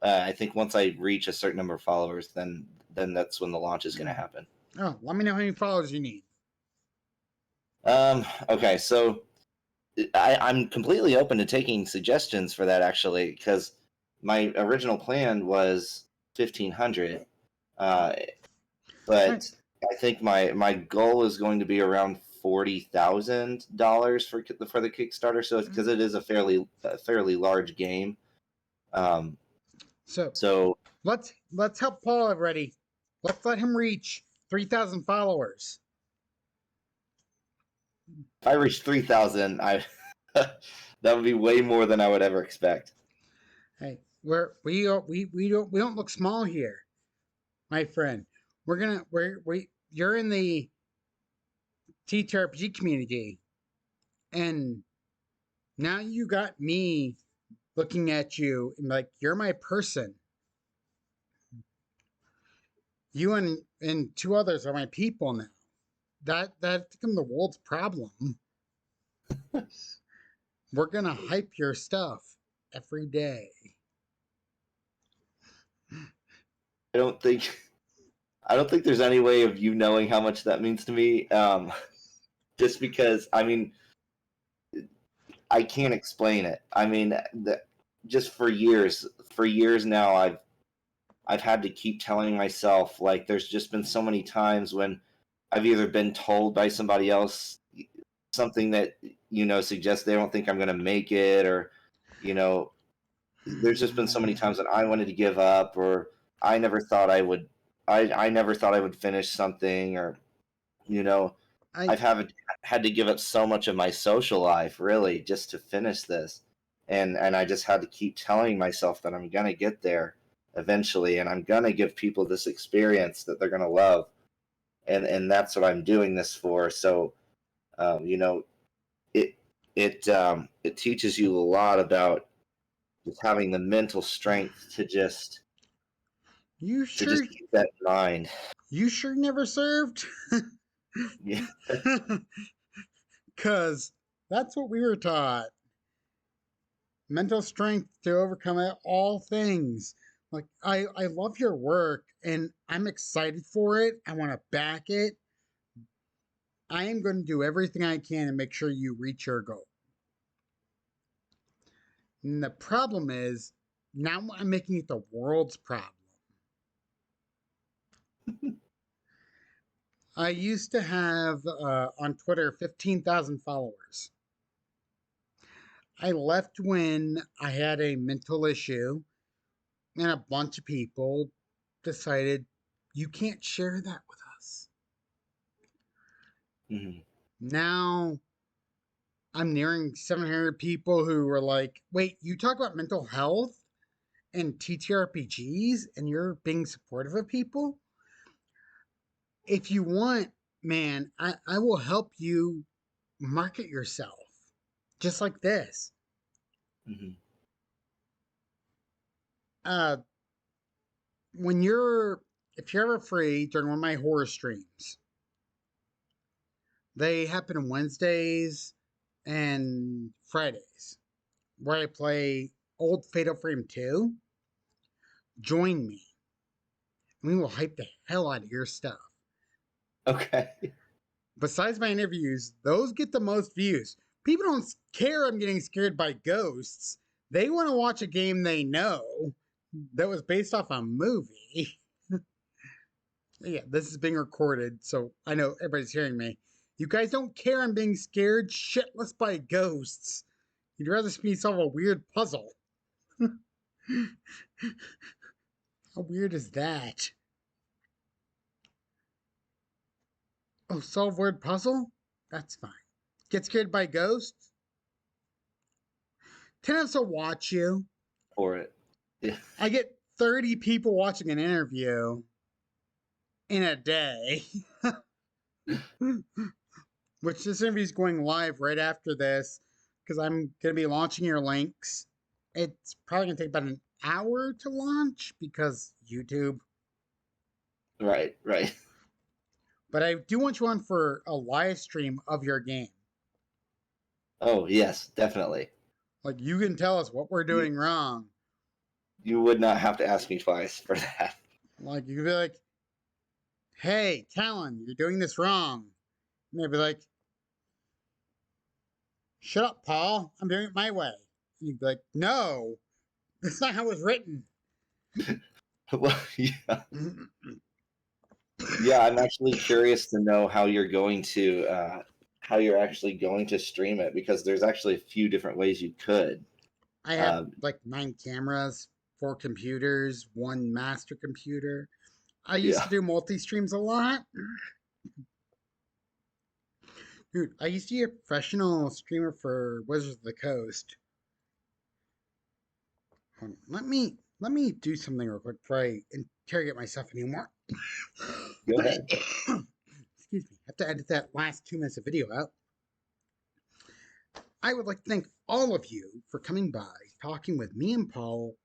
I think once I reach a certain number of followers, then that's when the launch is going to happen. Oh, let me know how many followers you need. Okay. So I'm completely open to taking suggestions for that actually, because my original plan was 1,500, uh, All right. but I think my goal is going to be around $40,000 for the Kickstarter. So because it is a fairly large game, um, So so let's help Paul already. Let's let him reach 3,000 followers. If I reach 3,000, I that would be way more than I would ever expect. Hey, we don't look small here, my friend. We you're in the TTRPG community, and now you got me looking at you and like you're my person. You and two others are my people now. That's become the world's problem. We're gonna hype your stuff every day. I don't think I don't think there's any way of you knowing how much that means to me. Just because, I mean, I can't explain it. I mean, just for years now, I've had to keep telling myself, like, there's just been so many times when I've either been told by somebody else something that suggests they don't think I'm going to make it, or you know, there's just been so many times that I wanted to give up, or I never thought I would. I never thought I would finish something, or you know, I I've had to give up so much of my social life, really, just to finish this, and I just had to keep telling myself that I'm gonna get there eventually, and I'm gonna give people this experience that they're gonna love, and that's what I'm doing this for. So, you know, it it teaches you a lot about just having the mental strength you to sure just keep that in mind. you sure never served? Yeah. Cause that's what we were taught. Mental strength to overcome all things. Like I love your work and I'm excited for it. I want to back it. I am going to do everything I can to make sure you reach your goal. And the problem is now I'm making it the world's problem. I used to have on Twitter 15,000 followers. I left when I had a mental issue, and a bunch of people decided you can't share that with us. Mhm. Now I'm nearing 700 people who are like, wait, you talk about mental health and TTRPGs and you're being supportive of people? If you want, man, I will help you market yourself just like this. Mhm. Uh, when you're, if you're ever free during one of my horror streams, they happen on Wednesdays and Fridays, where I play old Fatal Frame 2. Join me. We will hype the hell out of your stuff. Okay. Besides my interviews, those get the most views. People don't care I'm getting scared by ghosts. They want to watch a game they know that was based off a movie. Yeah, this is being recorded, so I know everybody's hearing me. You guys don't care I'm being scared shitless by ghosts. You'd rather see me solve a weird puzzle. How weird is that? Oh, solve word puzzle? That's fine. Get scared by ghosts? 10 of us will watch you. For it. Yeah. I get 30 people watching an interview in a day, which this interview is going live right after this because I'm going to be launching your links. It's probably going to take about an hour to launch because YouTube. Right. Right. But I do want you on for a live stream of your game. Oh yes, definitely. Like, you can tell us what we're You doing wrong. you would not have to ask me twice for that. Like, you could be like, hey, Talon, you're doing this wrong. And they'd be like, shut up, Paul. I'm doing it my way. And you'd be like, no, that's not how it was written. Well, yeah. Yeah, I'm actually curious to know how you're actually going to stream it, because there's actually a few different ways you could. I have Um, like 9 cameras, 4 computers, one master computer. I used yeah. to do multi streams a lot. Dude, I used to be a professional streamer for Wizards of the Coast. Let me do something real quick before I interrogate myself anymore. Go ahead. Excuse me. I have to edit that last 2 minutes of video out. I would like to thank all of you for coming by, talking with me and Paul,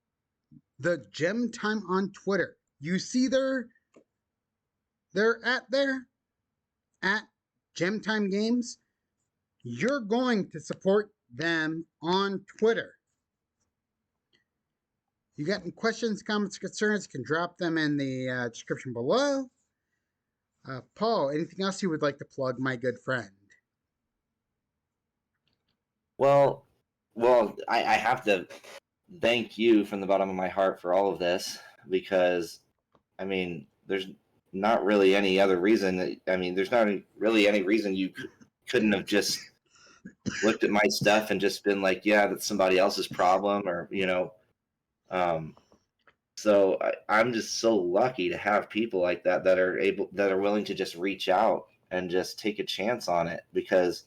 the Gem Time on Twitter. You see they're at there at GemtimeGames. You're going to support them on Twitter. You got any questions, comments, concerns? You can drop them in the description below. Paul, anything else you would like to plug, my good friend? Well, I have to thank you from the bottom of my heart for all of this because, I mean, there's not really any other reason. There's not really any reason you couldn't have just looked at my stuff and just been like, yeah, that's somebody else's problem, or Um, so I'm just so lucky to have people like that that are willing to just reach out and just take a chance on it because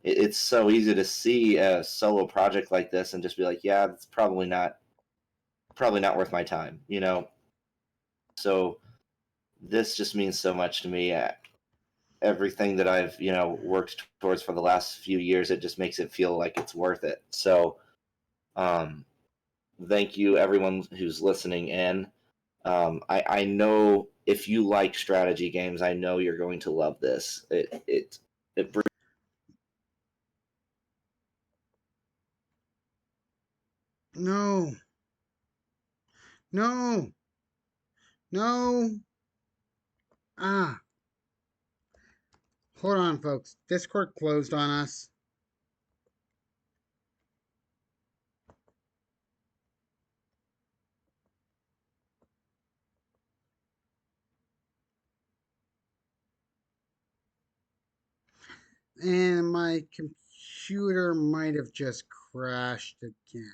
it's so easy to see a solo project like this and just be like, yeah, it's probably not worth my time, So this just means so much to me. Everything that I've worked towards for the last few years, it just makes it feel like it's worth it. So um, thank you everyone who's listening in. I know if you like strategy games, I know you're going to love this. It No, no, no. Ah, hold on, folks. Discord closed on us. And my computer might have just crashed again.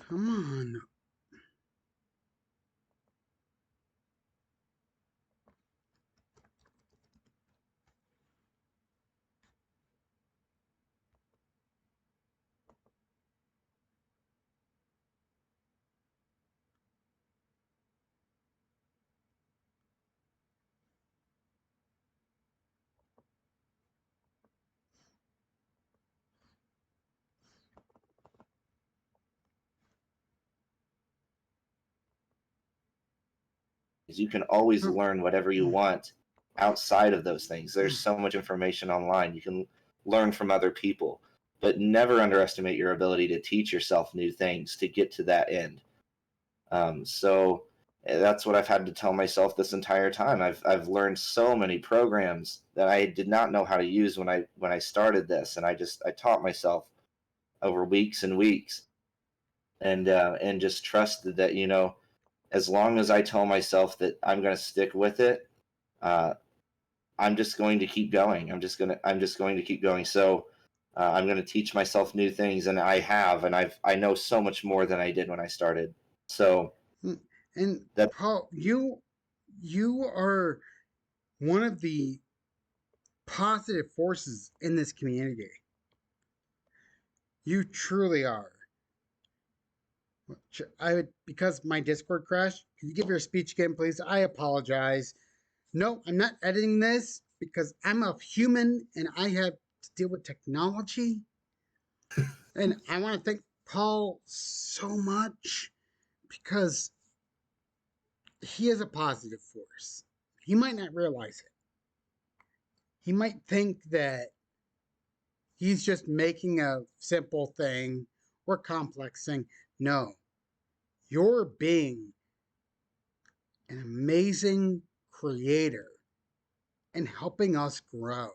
Come on. You can always Oh, learn whatever you want outside of those things. There's so much information online. You can learn from other people, but never underestimate your ability to teach yourself new things to get to that end. So that's what I've had to tell myself this entire time. I've learned so many programs that I did not know how to use when I started this, and I taught myself over weeks and weeks, and just trusted that as long as I tell myself that I'm going to stick with it, uh, I'm just going to keep going. I'm just going to keep going. So I'm going to teach myself new things, and I know so much more than I did when I started. So and that Paul, you are one of the positive forces in this community. You truly are. I would, because my Discord crashed. Can you give your speech again, please? I apologize. No, I'm not editing this because I'm a human and I have to deal with technology. And I want to thank Paul so much because he is a positive force. He might not realize it. He might think that he's just making a simple thing or complex thing. No, you're being an amazing creator and helping us grow.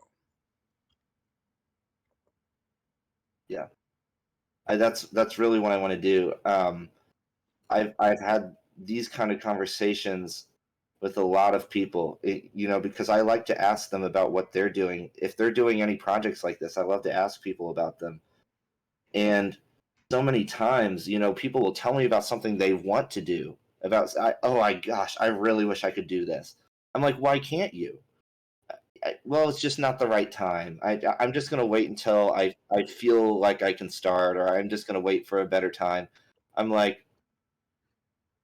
yeah, that's really what I want to do. I've had these kind of conversations with a lot of people, because I like to ask them about what they're doing. If they're doing any projects like this, I love to ask people about them. And so many times, people will tell me about something they want to do. Oh my gosh, I really wish I could do this. I'm like, why can't you? Well, it's just not the right time. I'm just going to wait until I feel like I can start, or I'm just going to wait for a better time. I'm like,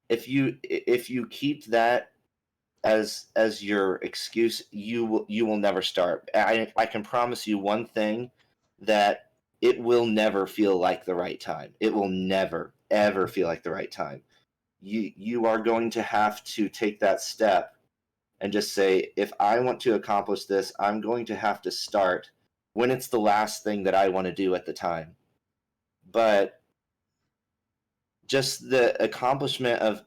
if you keep that as your excuse, you will never start. I can promise you one thing, that it will never feel like the right time. It will never ever feel like the right time. You are going to have to take that step and just say, if I want to accomplish this, I'm going to have to start when it's the last thing that I want to do at the time. But just the accomplishment of,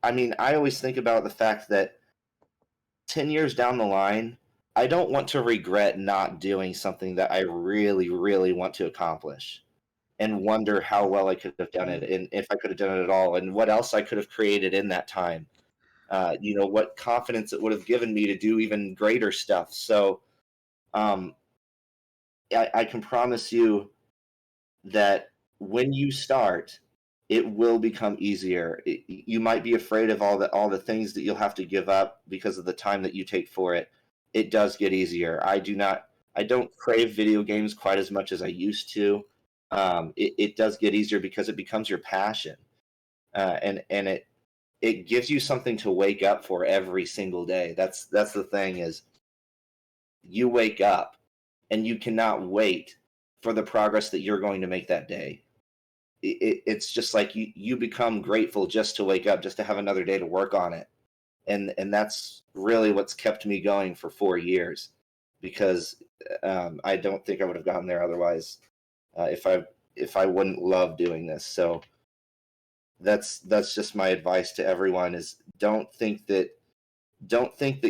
I mean, I always think about the fact that 10 years down the line, I don't want to regret not doing something that I really, really want to accomplish, and wonder how well I could have done it, Mm. and if I could have done it at all, and what else I could have created in that time. What confidence it would have given me to do even greater stuff. So, um, I can promise you that when you start, it will become easier. You might be afraid of all the things that you'll have to give up because of the time that you take for it. It does get easier. I don't crave video games quite as much as I used to. It does get easier because it becomes your passion, and it gives you something to wake up for every single day. That's the thing, is you wake up and you cannot wait for the progress that you're going to make that day. It's just like you become grateful just to wake up, just to have another day to work on it. And that's really what's kept me going for 4 years, because I don't think I would have gotten there otherwise, if I wouldn't love doing this. So that's just my advice to everyone: is don't think that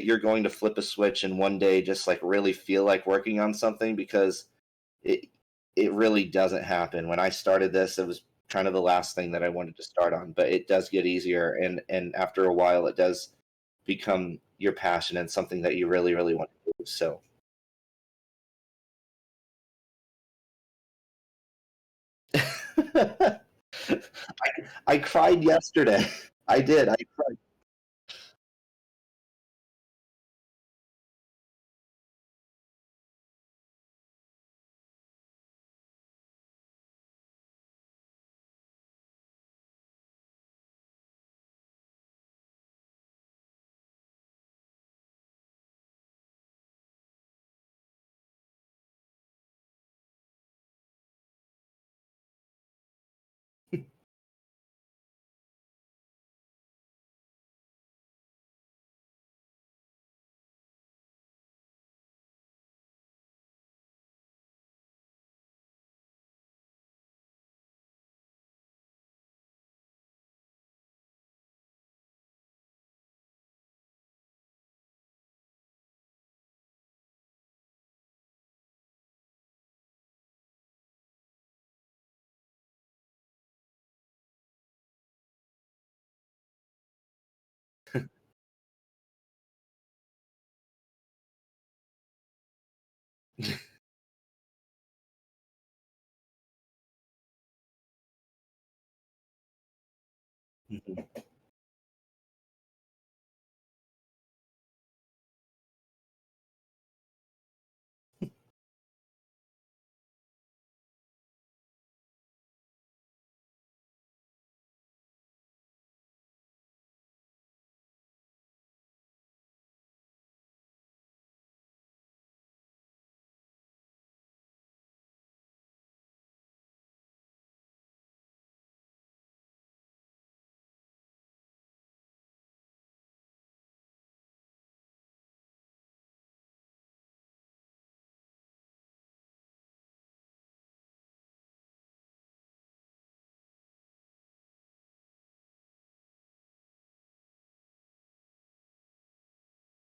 you're going to flip a switch and one day just like really feel like working on something, because it it really doesn't happen. When I started this, it was kind of the last thing that I wanted to start on, but it does get easier, and after a while it does become your passion and something that you really, really want to do. So I, I cried yesterday. I did. I cried. Mhm.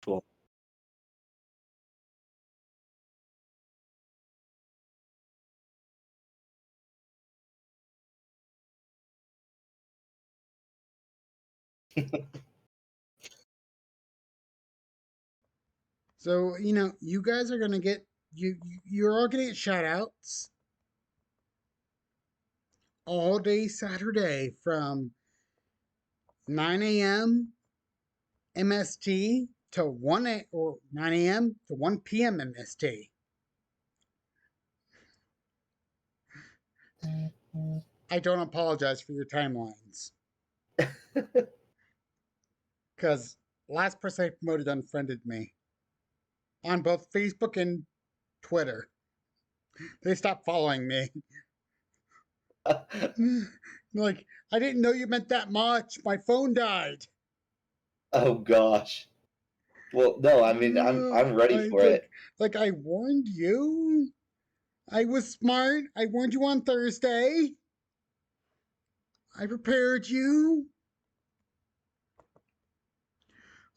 Cool. So, you guys are gonna get you're all gonna get shout outs all day Saturday from 9 a.m. MST to 9 a.m. to 1 p.m. MST. I don't apologize for your timelines because last person I promoted unfriended me on both Facebook and Twitter. They stopped following me. Like, I didn't know you meant that much. My phone died. Oh gosh. Well, no, I mean I'm ready I for it. like I warned you. I was smart. I warned you on Thursday. I prepared you.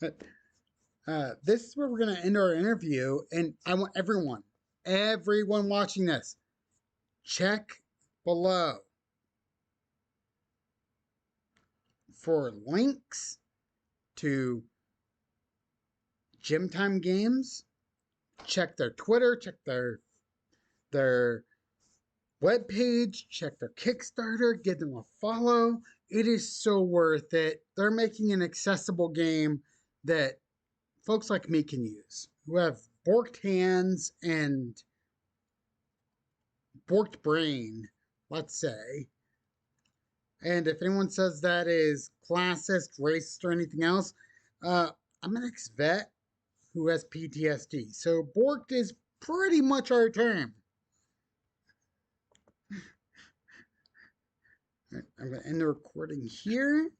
This is where we're going to end our interview, and I want everyone watching this, check below for links to GemtimeGames. Check their Twitter, check their webpage, check their Kickstarter, give them a follow. It is so worth it. They're making an accessible game that folks like me can use, who have borked hands and borked brain, let's say. And if anyone says that is classist, racist, or anything else, I'm an ex vet who has PTSD. So borked is pretty much our term. I'm going to end the recording here.